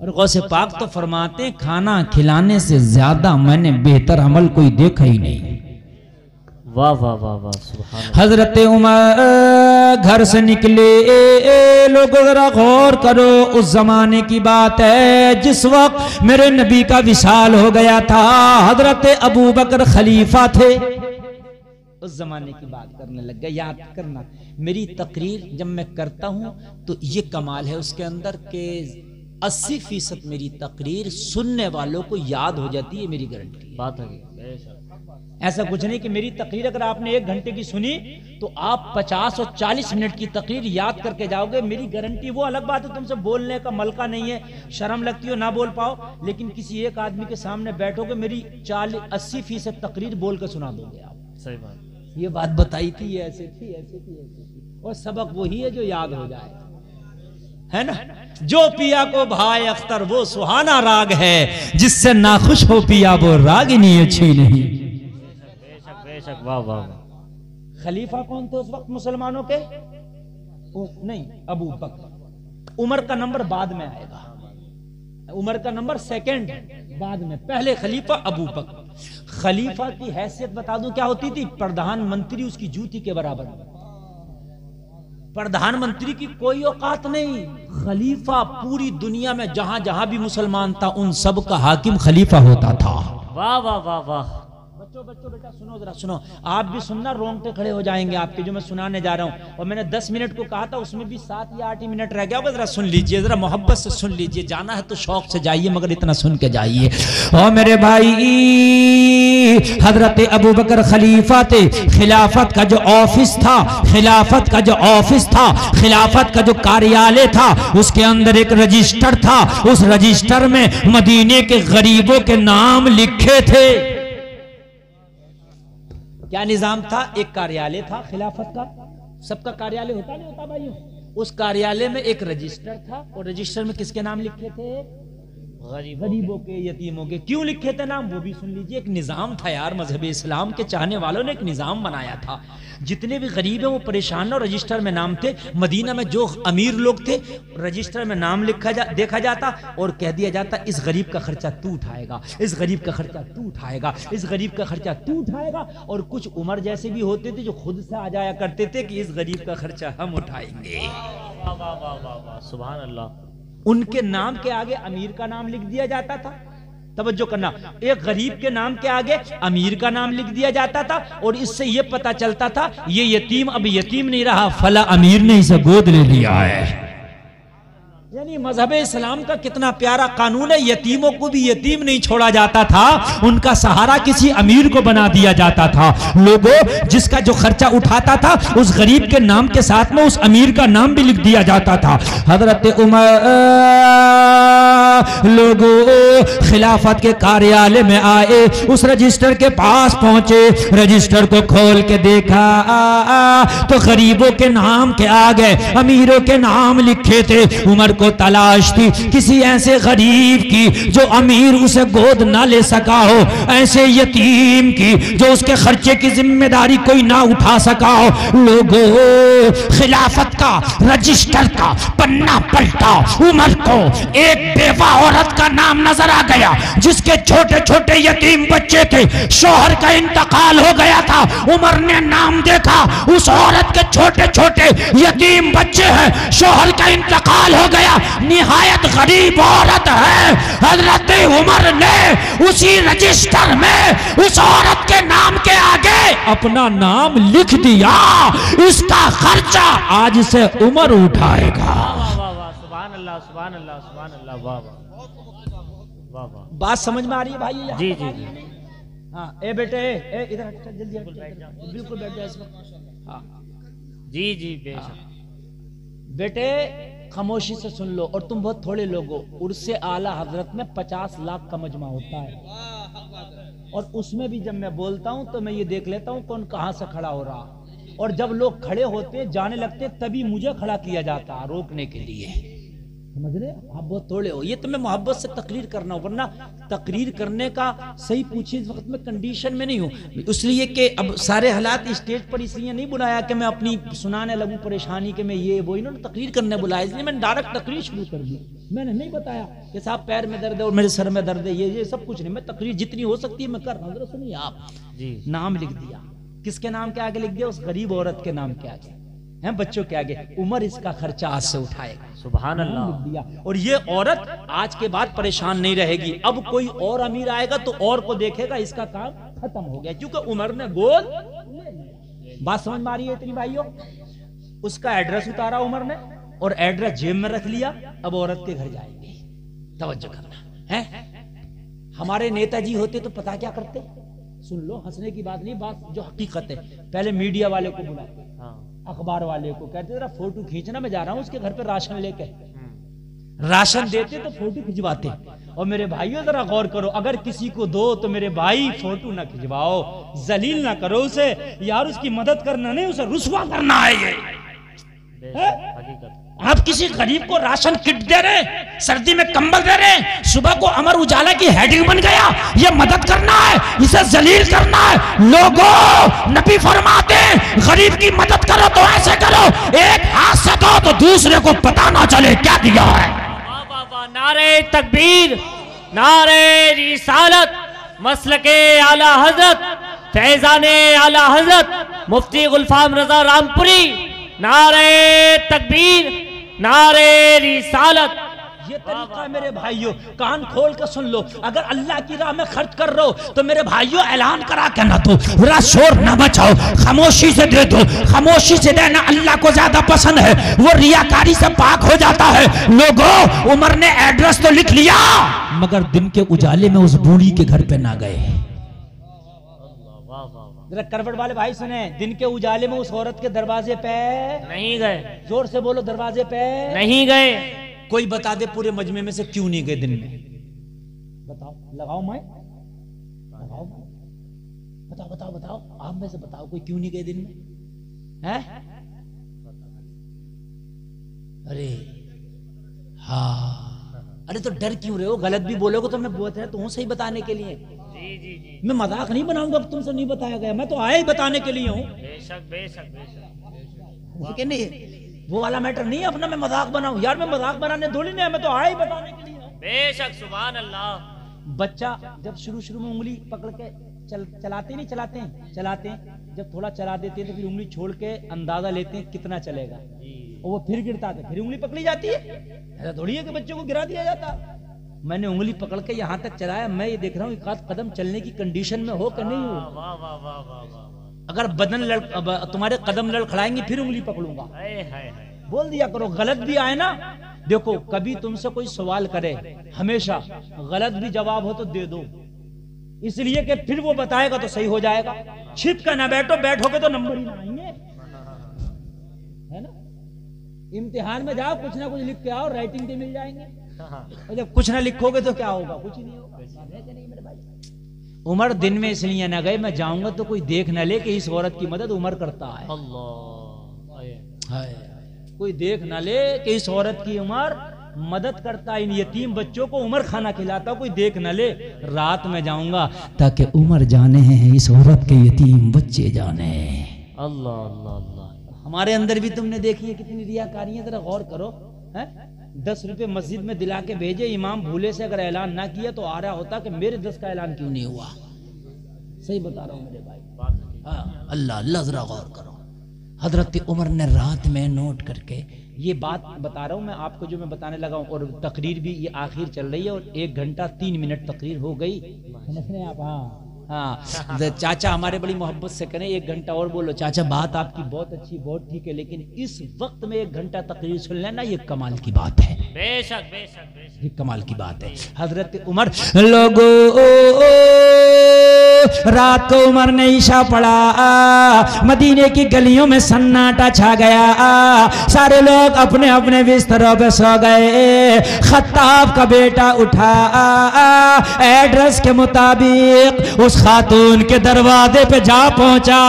और गौसे पाक तो फरमाते हैं, खाना खिलाने से ज्यादा मैंने बेहतर अमल कोई देखा ही नहीं। वाह वाह वाह वाह, सुभान अल्लाह। हजरत उमर घर से निकले, लोगों जरा गौर करो, उस जमाने की बात है जिस वक्त मेरे नबी का विसाल हो गया था। हजरत अबू बकर खलीफा थे, उस जमाने की बात करने लग गया। याद करना, मेरी तकरीर जब मैं करता हूं तो ये कमाल है उसके अंदर के 80% मेरी तकरीर सुनने वालों को याद हो जाती है, मेरी गारंटी। बात है। ऐसा कुछ नहीं कि मेरी तकरीर अगर आपने 1 घंटे की सुनी तो आप 50 और 40 मिनट की तकरीर याद करके जाओगे, मेरी गारंटी। वो अलग बात है तुमसे बोलने का मलका नहीं है, शर्म लगती हो ना बोल पाओ, लेकिन किसी एक आदमी के सामने बैठोगे, मेरी 80% तकरीर बोल के सुना दोगे आप। सही बात। ये बात बताई थी, ये ऐसे थी, ऐसे थी, ऐसे थी। और सबक वही है जो याद हो जाए, है ना। जो पिया को भाई अख्तर वो सुहाना राग है, जिससे नाखुश हो पिया वो रागिनी अच्छी नहीं। बेशक बेशक, वाह वाह वाह। खलीफा कौन थे उस वक्त मुसलमानों के? नहीं, अबू बकर। उमर का नंबर बाद में आएगा, उमर का नंबर 2nd बाद में, पहले खलीफा अबू बकर। खलीफा की हैसियत बता दूं क्या होती थी? प्रधानमंत्री उसकी जूती के बराबर। प्रधानमंत्री की कोई औकात नहीं, खलीफा पूरी दुनिया में जहां जहां भी मुसलमान था उन सब का हाकिम खलीफा होता था। वाह वाह वाह वाह। बच्चों बेटा सुनो जरा सुनो, आप भी सुनना, रोंगटे खड़े हो जाएंगे आपके जो मैं सुनाने जा रहा हूँ। और मैंने 10 मिनट को कहा था, उसमें भी 7 या 8 ही मिनट रह गया होगा। जरा सुन लीजिए, जरा मोहब्बत से सुन लीजिए, जाना है तो शौक से जाइए मगर इतना सुन के जाइए। और मेरे भाई, हजरत अबू बकर खलीफा थे, खिलाफत का जो ऑफिस था, खिलाफत का जो ऑफिस था, खिलाफत का जो कार्यालय था, उसके अंदर एक रजिस्टर था। उस रजिस्टर में मदीने के गरीबों के नाम लिखे थे। क्या निजाम था? एक कार्यालय था खिलाफत का, सबका कार्यालय होता नहीं होता भाइयों, उस कार्यालय में एक रजिस्टर था और रजिस्टर में किसके नाम लिखे थे? गरीबों के, यतीमों के। क्यों लिखे थे नाम वो भी सुन लीजिए। एक निजाम था यार, मजहब इस्लाम के चाहने वालों ने एक निजाम बनाया था। जितने भी गरीब हैं वो परेशान और रजिस्टर में नाम थे। मदीना में जो अमीर लोग थे, रजिस्टर में नाम देखा जाता और कह दिया जाता इस गरीब का खर्चा तू उठाएगा, इस गरीब का खर्चा तू उठाएगा, इस गरीब का खर्चा तू उठाएगा। और कुछ उमर जैसे भी होते थे जो खुद से आ जाया करते थे कि इस गरीब का खर्चा हम उठाएंगे। वाह वाह वाह वाह वाह, सुभान अल्लाह। उनके नाम के आगे अमीर का नाम लिख दिया जाता था। तवज्जो करना, एक गरीब के नाम के आगे अमीर का नाम लिख दिया जाता था और इससे यह पता चलता था ये यतीम अब यतीम नहीं रहा, फला अमीर ने इसे गोद ले लिया है। यानी मजहब इस्लाम का कितना प्यारा कानून है, यतीमों को भी यतीम नहीं छोड़ा जाता था, उनका सहारा किसी अमीर को बना दिया जाता था। लोगों, जिसका जो खर्चा उठाता था उस गरीब के नाम के साथ में उस अमीर का नाम भी लिख दिया जाता था। हजरत उमर लोगों खिलाफत के कार्यालय में आए, उस रजिस्टर के पास पहुंचे, रजिस्टर को खोल के देखा तो गरीबों के नाम के आगे अमीरों के नाम लिखे थे। उमर को तलाश थी किसी ऐसे गरीब की जो अमीर उसे गोद ना ले सका हो, ऐसे यतीम की जो उसके खर्चे की जिम्मेदारी कोई ना उठा सका हो। लोगों, खिलाफत का रजिस्टर का पन्ना पलटा, उमर को एक बेवा औरत का नाम नजर आ गया जिसके छोटे छोटे यतीम बच्चे थे, शौहर का इंतकाल हो गया था। उमर ने नाम देखा, उस औरत के छोटे छोटे यतीम बच्चे हैं, शौहर का इंतकाल हो गया, निहायत गरीब औरत है। हजरत उमर ने उसी रजिस्टर में उस औरत के नाम के आगे अपना नाम लिख दिया, इसका खर्चा आज से उमर उठाएगा। सुभान अल्लाह, सुभान अल्लाह, सुभान अल्लाह, वाह वाह वाह। बात समझ में आ रही है भाई? जी जी जी। हाँ, ए बेटे, ए इधर जल्दी बिल्कुल बैठ जाओ। हाँ जी जी बेशक। बेटे खामोशी से सुन लो, और तुम बहुत थोड़े लोग हो। उर्से आला हजरत में 50 लाख का मजमा होता है और उसमें भी जब मैं बोलता हूं तो मैं ये देख लेता हूं कौन कहां से खड़ा हो रहा, और जब लोग खड़े होते जाने लगते तभी मुझे खड़ा किया जाता रोकने के लिए। समझ रहे? आप बहुत थोड़े हो। ये तो मैं मोहब्बत से तकरीर करना हूं, वरना तकरीर करने का सही पूछे इस वक्त में कंडीशन में नहीं हूं, इसलिए कि अब सारे हालात स्टेज पर इसलिए नहीं बुलाया कि मैं अपनी सुनाने लगूं परेशानी के मैं ये वो, इन्होंने तकरीर करने बुलाया, इसलिए मैंने डायरेक्ट तकरीर शुरू कर दी। मैंने नहीं बताया कि साहब पैर में दर्द है और मेरे सर में दर्द है, ये सब कुछ नहीं। मैं तकरीर जितनी हो सकती है मैं कर रहा हूं। सुनिए आप जी, नाम लिख दिया, किसके नाम के आगे लिख दिया? उस गरीब औरत के नाम के आगे हैं, बच्चों के आगे। उमर इसका खर्चा आज से उठाएगा। सुभान अल्लाह। लिख दिया। और ये औरत आज के बाद परेशान नहीं रहेगी। अब कोई और अमीर आएगा तो और को देखेगा, इसका काम खत्म हो गया क्योंकि उमर ने गोद ले लिया। बात समझ में आ रही है इतनी भाइयों? उसका एड्रेस उतारा उमर ने और एड्रेस जेब में रख लिया। अब औरत के घर जाएंगे। तवज्जो करना है। हमारे नेताजी होते तो पता क्या करते? सुन लो, हंसने की बात नहीं, बात जो हकीकत है। पहले मीडिया वाले को बुलाते, अखबार वाले को कहते जरा फोटो खींचना, मैं जा रहा हूं उसके घर पे राशन लेके। राशन देते तो फोटो खिंचवाते। और मेरे भाइयों जरा गौर करो, अगर किसी को दो तो मेरे भाई फोटो ना खिंचवाओ, जलील ना करो उसे यार, उसकी मदद करना नहीं, उसे रुसवा करना है। ये आप किसी गरीब को राशन किट दे रहे, सर्दी में कंबल दे रहे, सुबह को अमर उजाला की हेडिंग बन गया, ये मदद करना है, इसे जलील करना है। लोगों, नबी फरमाते हैं गरीब की मदद करो तो ऐसे करो, एक हाथ से दो तो दूसरे को पता ना चले क्या दिया है। नारे तकबीर, नारे रिसालत, मसलके आला हजरत, फैजाने आला हजरत मुफ्ती गुलफाम रजा रामपुरी, नारे तकबीर, नारे रिसालत। ये तरीका है मेरे भाइयों, कान खोल कर सुन लो। अगर अल्लाह की राह में खर्च कर रहे हो तो मेरे भाइयों ऐलान करा के ना दो, पूरा शोर ना बचाओ, खामोशी से दे दो। खामोशी से देना अल्लाह को ज्यादा पसंद है, वो रियाकारी से पाक हो जाता है। लोगों, उमर ने एड्रेस तो लिख लिया मगर दिन के उजाले में उस बूढ़ी के घर पे ना गए। जरा करवट वाले भाई सुने, दिन के उजाले में उस औरत के दरवाजे पे नहीं गए। जोर से बोलो, दरवाजे पे नहीं गए। कोई बता दे पूरे मजमे में से क्यों नहीं गए दिन में? बताओ, लगाओ मैं, लगाओ, बताओ बताओ बताओ, आप में से बताओ कोई क्यों नहीं गए दिन में? हैं? अरे हाँ, अरे तो डर क्यों रहे हो? गलत भी बोलोगे तो मैं बोलते हैं तो सही बताने के लिए। जी जी जी, मैं मजाक नहीं बनाऊंगा, अब तुमसे नहीं बताया गया, मैं तो आया ही बताने के लिए हूँ। बेशक बेशक बेशक, ठीक है नहीं, वो वाला मैटर नहीं है अपना मैं मजाक बनाऊं। यार मैं मजाक बनाने थोड़ी नहीं है, मैं तो आया ही बताने के लिए हूँ। बेशक, सुभान अल्लाह। बच्चा जब शुरू में उंगली पकड़ के चलाते नहीं चलाते हैं, जब थोड़ा चला देते हैं तो फिर उंगली छोड़ के अंदाजा लेते हैं कितना चलेगा, और वो फिर गिरता है, फिर उंगली पकड़ी जाती है। ऐसा थोड़ी है कि बच्चों को गिरा दिया जाता। मैंने उंगली पकड़ के यहाँ तक चलाया, मैं ये देख रहा हूँ एक कदम चलने की कंडीशन में हो कि नहीं हो। वाह वाह वाह वाह वाह। अगर बदन तुम्हारे कदम लड़खड़ाएंगे फिर उंगली पकड़ूंगा। बोल दिया करो, गलत भी आए ना। देखो कभी तुमसे कोई सवाल करे, हमेशा गलत भी जवाब हो तो दे दो, इसलिए कि फिर वो बताएगा तो सही हो जाएगा। छिप कर ना बैठो, बैठोगे तो नंबर ही ना आएंगे, है ना। इम्तिहान में जाओ, कुछ ना कुछ लिख के आओ, राइटिंग के मिल जाएंगे। और जब कुछ ना लिखोगे तो क्या होगा? कुछ ही नहीं होगा। नहीं मेरे भाई, उमर दिन में इसलिए ना गए, मैं जाऊंगा तो कोई देख ना ले कि इस औरत की मदद उमर करता है। अल्लाह, कोई देख ना ले कि इस औरत की उमर मदद करता है, इन यतीम बच्चों को उमर खाना खिलाता, कोई देख ना ले। रात में जाऊंगा ताकि उमर जाने हैं, इस औरत के यतीम बच्चे जाने। अल्लाह अल्लाह अल्लाह। हमारे अंदर भी तुमने देखी है कितनी रियाकारी है, जरा गौर करो। है 10 रुपए मस्जिद में दिला के भेजे, इमाम भूले से अगर ऐलान ना किया तो आ रहा होता कि मेरे 10 का ऐलान क्यों नहीं हुआ। सही बता रहा हूँ मेरे भाई। हाँ, अल्लाह अल्लाह, जरा गौर करो। हजरत उमर ने रात में नोट करके, ये बात बता रहा हूँ मैं आपको जो मैं बताने लगा हूँ, और तकरीर भी ये आखिर चल रही है और 1 घंटा 3 मिनट तकरीर हो गई, समझ रहे हैं आप? हाँ, चाचा हमारे बड़ी मोहब्बत से करें 1 घंटा और बोलो। चाचा बात आपकी बहुत अच्छी, बहुत ठीक है, लेकिन इस वक्त में 1 घंटा तकरीर सुन लेना, ये कमाल की बात है। बेशक बेशक बेशक, ये कमाल की बात है। हजरत उमर, लोगों रात को उमर ने ईशा पढ़ा, मदीने की गलियों में सन्नाटा छा गया, सारे लोग अपने अपने बिस्तरों पे सो गए। खत्ताब का बेटा उठा, एड्रेस के मुताबिक उस खातून के दरवाजे पे जा पहुंचा।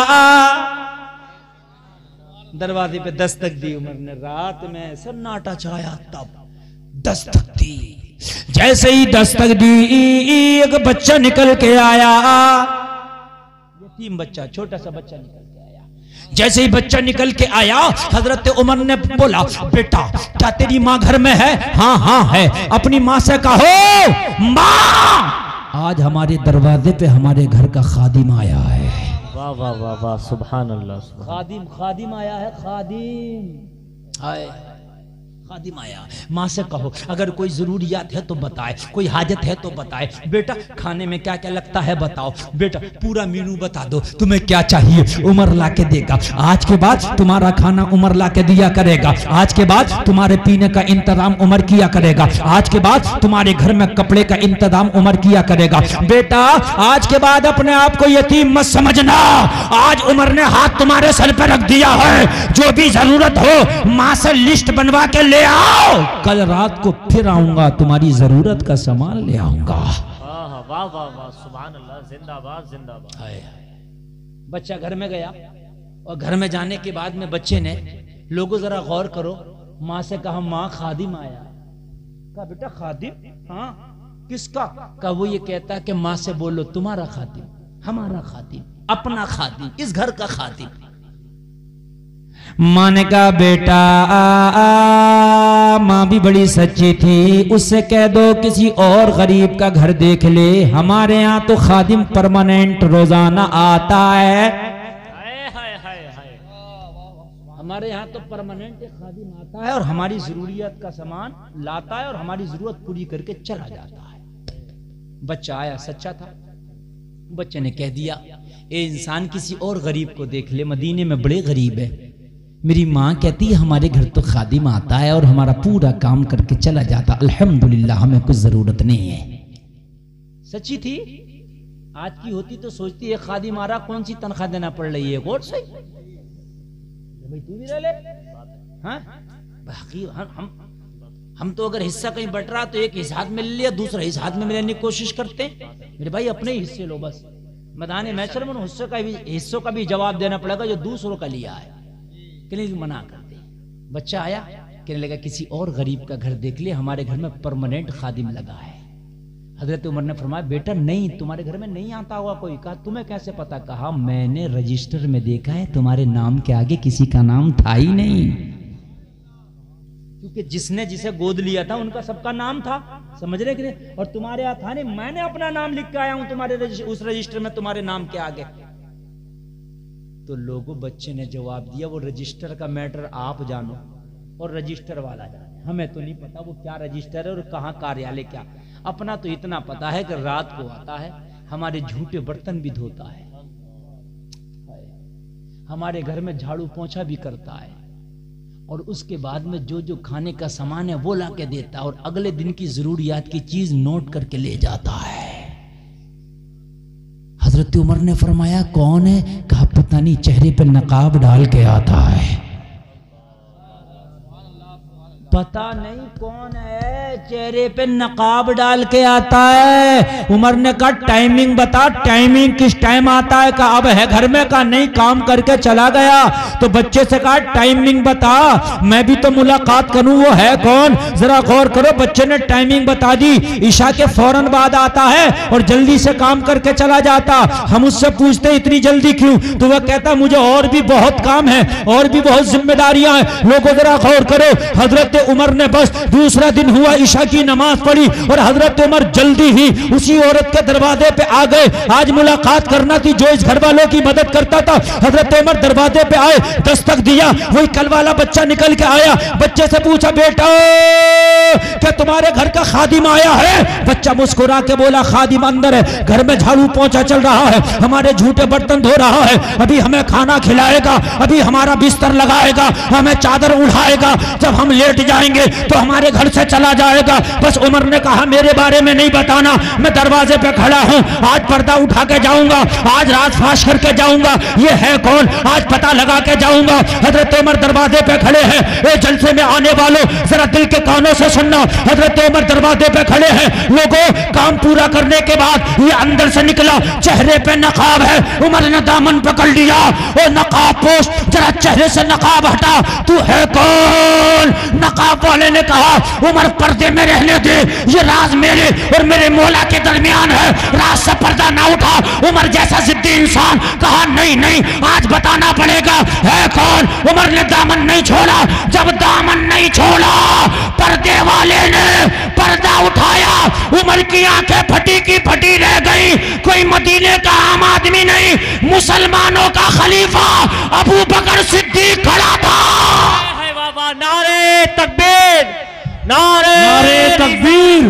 दरवाजे पे दस्तक दी उमर ने, रात में सन्नाटा छाया, तब दस्तक दी। जैसे ही दस्तक दी, एक बच्चा निकल के आया, यतीम बच्चा, छोटा सा बच्चा निकल के आया। जैसे ही बच्चा निकल के आया, हजरत उमर ने बोला, बेटा क्या तेरी माँ घर में है? हाँ हाँ है। अपनी माँ से कहो, माँ आज हमारे दरवाजे पे हमारे घर का खादिम आया है। वाह वाह वाह वाह, सुभान अल्लाह। खादिम आया है, खादिम आए, खादिम आया। माँ से कहो अगर कोई जरूरियात है तो बताए, कोई हाजत है तो बताए। बेटा खाने में क्या क्या लगता है बताओ, बेटा पूरा मेनू बता दो, तुम्हें क्या चाहिए उमर ला के देगा। आज के बाद तुम्हारा खाना उमर ला के दिया करेगा, आज के बाद तुम्हारे पीने का इंतजाम उमर किया करेगा, आज के बाद तुम्हारे घर में कपड़े का इंतजाम उमर किया करेगा। बेटा आज के बाद अपने आप को यतीम मत समझना, आज उमर ने हाथ तुम्हारे सर पर रख दिया है, जो भी जरूरत हो माँ से लिस्ट बनवा के ले आओ, कल रात को फिर आऊंगा, तुम्हारी जरूरत का सामान ले आऊंगा। वाह वाह वाह, सुभान अल्लाह, जिंदाबाद जिंदाबाद। बच्चा घर में गया और घर में जाने के बाद में बच्चे ने, लोगों जरा गौर करो, माँ से कहा माँ खादिम आया। कहा बेटा खादिम? हाँ किसका? कहा वो ये कहता है कि माँ से बोलो तुम्हारा खादिम, हमारा खादिम, अपना खादिम, इस घर का खादिम। माँ ने कहा बेटा माँ भी बड़ी सच्ची थी, उससे कह दो किसी और गरीब का घर देख ले, हमारे यहाँ तो खादिम परमानेंट रोजाना आता है। हमारे यहाँ तो परमानेंट एक खादिम आता है और हमारी जरूरियत का सामान लाता है और हमारी जरूरत पूरी करके चला जाता है। बच्चा आया, सच्चा था। बच्चे ने कह दिया, ए इंसान किसी और गरीब को देख ले, मदीने में बड़े गरीब है। मेरी माँ कहती है हमारे घर तो खादिम आता है और हमारा पूरा काम करके चला जाता, अल्हम्दुलिल्लाह हमें कुछ जरूरत नहीं है। सच्ची थी। आज की होती तो सोचती है खादिम आ रहा, कौन सी तनख्वाह देना पड़ रही है, और सही भाई तू भी रह ले। हाँ? बाकी हम तो अगर हिस्सा कहीं बट रहा तो एक हिस्सा हाथ में ले लिया, दूसरा हिस्सा हाथ में लेने की कोशिश करते हैं। मेरे भाई अपने हिस्से लो बस। मैदान मैशर में हिस्सों का भी जवाब देना पड़ेगा जो दूसरों का लिया है। कहने मना कर दे। बच्चा आया, कहने लगा किसी और गरीब का घर देख ले, हमारे घर में परमानेंट खादिम लगा है। हजरत उमर ने फरमाया बेटा नहीं, तुम्हारे घर में नहीं आता होगा कोई। कहा तुम्हें कैसे पता? कहा मैंने रजिस्टर में देखा है, तुम्हारे नाम के आगे किसी का नाम था ही नहीं, क्योंकि जिसने जिसे गोद लिया था उनका सबका नाम था। समझ रहे कि नहीं? और तुम्हारे यहाँ था नहीं, मैंने अपना नाम लिख के आया हूं तुम्हारे उस रजिस्टर में, तुम्हारे नाम के आगे। तो लोगों, बच्चे ने जवाब दिया वो रजिस्टर का मैटर आप जानो और रजिस्टर वाला जाने, हमें तो नहीं पता वो क्या रजिस्टर है और कहाँ कार्यालय क्या। अपना तो इतना पता है कि रात को आता है, हमारे झूठे बर्तन भी धोता है, हमारे घर में झाड़ू पोंछा भी करता है, और उसके बाद में जो जो खाने का सामान है वो ला के देता है, और अगले दिन की जरूरियात की चीज नोट करके ले जाता है। हजरत उमर ने फरमाया कौन है? कहा पता नहीं, चेहरे पे नकाब डाल के आता है। पता नहीं कौन है, चेहरे पे नकाब डाल के आता है। उमर ने कहा टाइमिंग बता, टाइमिंग किस टाइम आता है? कहा अब है घर में? कहा नहीं, काम करके चला गया। तो बच्चे से कहा टाइमिंग बता, मैं भी तो मुलाकात करूं, वो है कौन? जरा गौर करो, बच्चे ने टाइमिंग बता दी, ईशा के फौरन बाद आता है और जल्दी से काम करके चला जाता। हम उससे पूछते इतनी जल्दी क्यों? तो वह कहता मुझे और भी बहुत काम है, और भी बहुत जिम्मेदारियां हैं। लोगों जरा गौर करो, हजरत उमर ने बस दूसरा दिन हुआ, ईशा की नमाज पढ़ी और हजरत उमर जल्दी ही उसी औरत के दरवाजे पे आ गए। आज मुलाकात करना थी जो इस घर वालों की मदद करता था। हजरत उमर दरवाजे पे आए, दस्तक दिया, वही कल वाला बच्चा निकल के आया। बच्चे से पूछा बेटा क्या तुम्हारे घर का खादिम आया है? बच्चा मुस्कुरा के बोला खादिम अंदर है, घर में झाड़ू पोंछा चल रहा है, हमारे झूठे बर्तन धो रहा है, अभी हमें खाना खिलाएगा, अभी हमारा बिस्तर लगाएगा, हमें चादर उड़ाएगा, जब हम लेट जाएंगे तो हमारे घर से चला जाएगा। बस उमर ने कहा मेरे बारे में नहीं बताना, मैं दरवाजे पे खड़ा हूँ, आज पर्दा उठा के जाऊंगा, आज रात फाश करके जाऊंगा, ये है कौन आज पता लगा के जाऊंगा। हजरत उमर दरवाजे पे खड़े हैं। ये जलसे में आने वालों जरा दिल के कानों से सुनना, हजरत उमर दरवाजे पे खड़े हैं। लोगों काम पूरा करने के बाद ये अंदर से निकला, चेहरे पे नकाब है। उमर ने दामन पकड़ लिया, ओ नकाब पोश जरा चेहरे से नकाब हटा, तू है कौन? नकाब वाले ने कहा उमर पर्दे में रहने दे, ये राज मेरे और मेरे मौला के दरमियान है, राज से पर्दा ना उठा। उमर जैसा जिद्दी इंसान कहा नहीं नहीं आज बताना पड़ेगा, है कौन? उमर ने दामन नहीं छोड़ा। जब दामन नहीं छोड़ा पर्दे वाले ने पर्दा उठाया, उमर की आंखें फटी की फटी रह गई। कोई मदीने का आम आदमी नहीं, मुसलमानों का खलीफा अबू बकर सिद्दीक खड़ा था। नारे तकबीर, नारे तकबीर,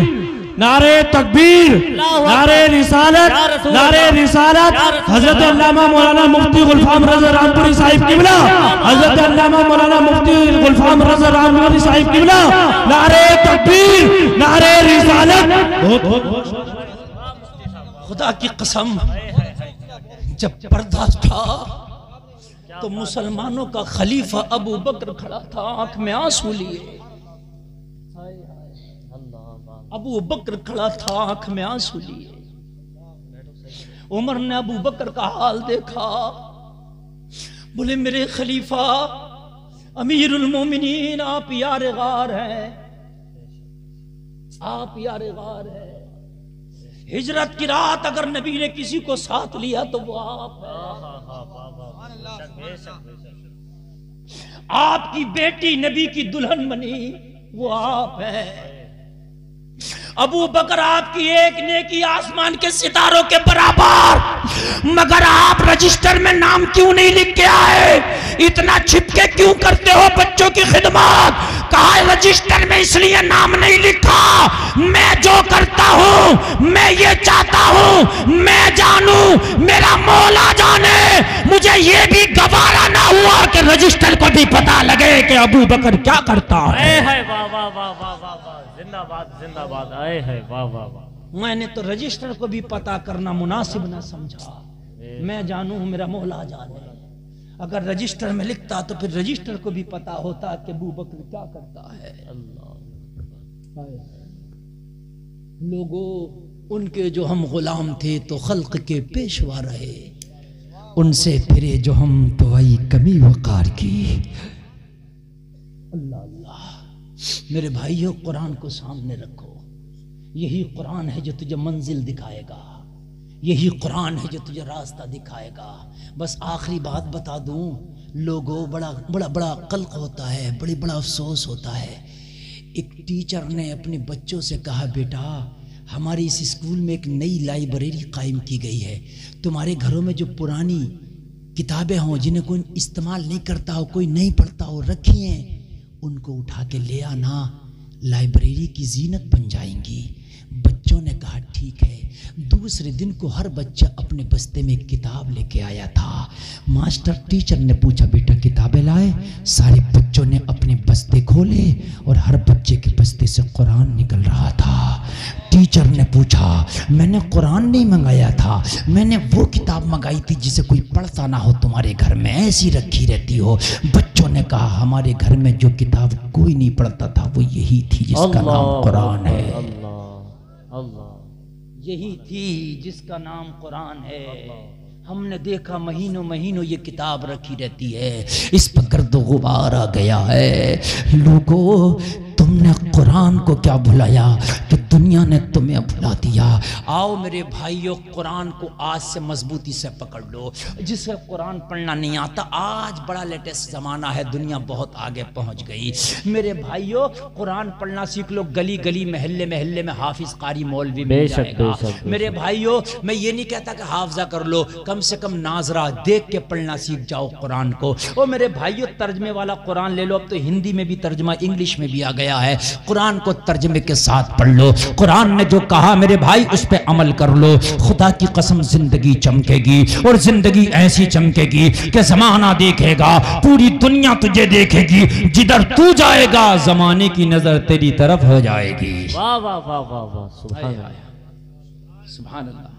नारे तकबीर, नारे रिसालत, नारे रिसालत। हजरत अल्लामा मौलाना मुफ्ती गुलफाम रज़ा रामपुरी साहिब किबला, हजरत अल्लामा मौलाना मुफ्ती गुलफाम रज़ा रामपुरी साहिब किबला, नारे तकबीर, नारे रिसालत। खुदा की कसम जब पर्दा था तो मुसलमानों का खलीफा अबू बकर खड़ा था, आंख में आंसू लिए। अबू बकर खड़ा था, आंख में आंसू लिए। उमर ने अबू बकर का हाल देखा, बोले मेरे खलीफा अमीरुल मोमिनीन, आप यार गार हैं, आप यार गार हैं। हिजरत की रात अगर नबी ने किसी को साथ लिया तो वो आप है। आपकी बेटी नबी की दुल्हन बनी, वो आप है। अबू बकर आपकी एक नेकी आसमान के सितारों के बराबर, मगर आप रजिस्टर में नाम क्यों नहीं लिख के आए? इतना छिपके क्यों करते हो बच्चों की खिदमत? कहा रजिस्टर में इसलिए नाम नहीं लिखा, मैं जो करता हूं मैं ये चाहता हूं मैं जानू, मेरा मौला जाने। मुझे ये भी गवारा ना हुआ कि रजिस्टर को भी पता लगे कि अबू बकर क्या करता है। वाह वाह वाह वाह वाह वाह, जिंदाबाद जिंदाबाद, आए है वाह वाह वाह। मैंने तो रजिस्टर को भी पता करना मुनासिब ना समझा, मैं जानू मेरा मौला जाने। अगर रजिस्टर में लिखता तो फिर रजिस्टर को भी पता होता कि अबू बकर क्या करता है। लोगों, उनके जो हम गुलाम थे तो खल्क के पेशवा रहे, उनसे फिरे जो हम तो आई कमी वकार की। अल्लाह अल्लाह। मेरे भाइयों, कुरान को सामने रखो, यही कुरान है जो तुझे मंजिल दिखाएगा, यही कुरान है जो तुझे रास्ता दिखाएगा। बस आखिरी बात बता दूं, लोगों, बड़ा बड़ा बड़ा कल्क होता है, बड़ा अफसोस होता है। एक टीचर ने अपने बच्चों से कहा, बेटा हमारे इस स्कूल में एक नई लाइब्रेरी कायम की गई है, तुम्हारे घरों में जो पुरानी किताबें हों जिन्हें कोई इस्तेमाल नहीं करता हो, कोई नहीं पढ़ता हो, रखी हैं, उनको उठा के ले आना, लाइब्रेरी की जीनत बन जाएंगी। बच्चों ने कहा ठीक है। दूसरे दिन को हर बच्चा अपने बस्ते में किताब लेके आया था। मास्टर टीचर ने पूछा, बेटा किताबें लाए? सारे बच्चों ने अपने बस्ते खोले और हर बच्चे के बस्ते से कुरान निकल रहा था। टीचर ने पूछा, मैंने कुरान नहीं मंगाया था, मैंने वो किताब मंगाई थी जिसे कोई पढ़ता ना हो, तुम्हारे घर में ऐसी रखी रहती हो। बच्चों ने कहा, हमारे घर में जो किताब कोई नहीं पढ़ता था वो यही थी जिसका नाम कुरान है। अल्लाह, यही थी जिसका नाम कुरान है। हमने देखा महीनों महीनों ये किताब रखी रहती है, इस पर गर्द गुबार आ गया है। लोगों, तुमने कुरान को क्या भुलाया कि दुनिया ने तुम्हें भुला दिया। आओ मेरे भाइयों, कुरान को आज से मजबूती से पकड़ लो। जिसे कुरान पढ़ना नहीं आता, आज बड़ा लेटेस्ट ज़माना है, दुनिया बहुत आगे पहुंच गई। मेरे भाइयों, कुरान पढ़ना सीख लो, गली गली महल्ले महल्ले में हाफिज कारी मौलवी मिल जाएगा। मेरे भाइयों, मैं ये नहीं कहता कि हाफजा कर लो, कम से कम नाजरा देख के पढ़ना सीख जाओ कुरान को। ओ मेरे भाइयों, तर्जमे वाला कुरान ले लो, अब तो हिंदी में भी तर्जमा, इंग्लिश में भी आ गया है। कुरान को तर्जमे के साथ पढ़ लो। कुरान ने जो कहा मेरे भाई उस पे अमल कर लो। खुदा की कसम जिंदगी चमकेगी, और जिंदगी ऐसी चमकेगी कि जमाना देखेगा, पूरी दुनिया तुझे देखेगी, जिधर तू जाएगा जमाने की नजर तेरी तरफ हो जाएगी। वाह वाह वाह वाह वाह, सुभान अल्लाह, सुभान अल्लाह।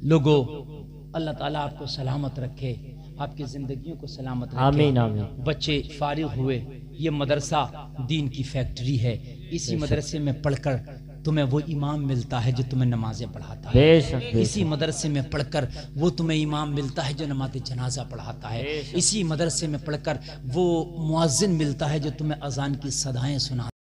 लोगों, अल्लाह ताला आपको सलामत रखे, आपकी जिंदगियों को सलामत रखे। आमीन आमीन। बच्चे फारिग हुए, ये मदरसा दीन की फैक्ट्री है। इसी मदरसे में पढ़कर तुम्हें वो इमाम मिलता है जो तुम्हें नमाजें पढ़ाता है। इसी मदरसे में पढ़कर वो तुम्हें इमाम मिलता है जो नमाज जनाजा पढ़ाता है। इसी मदरसे में पढ़कर वो मुअज्जिन मिलता है जो तुम्हें अजान की सदाएं सुना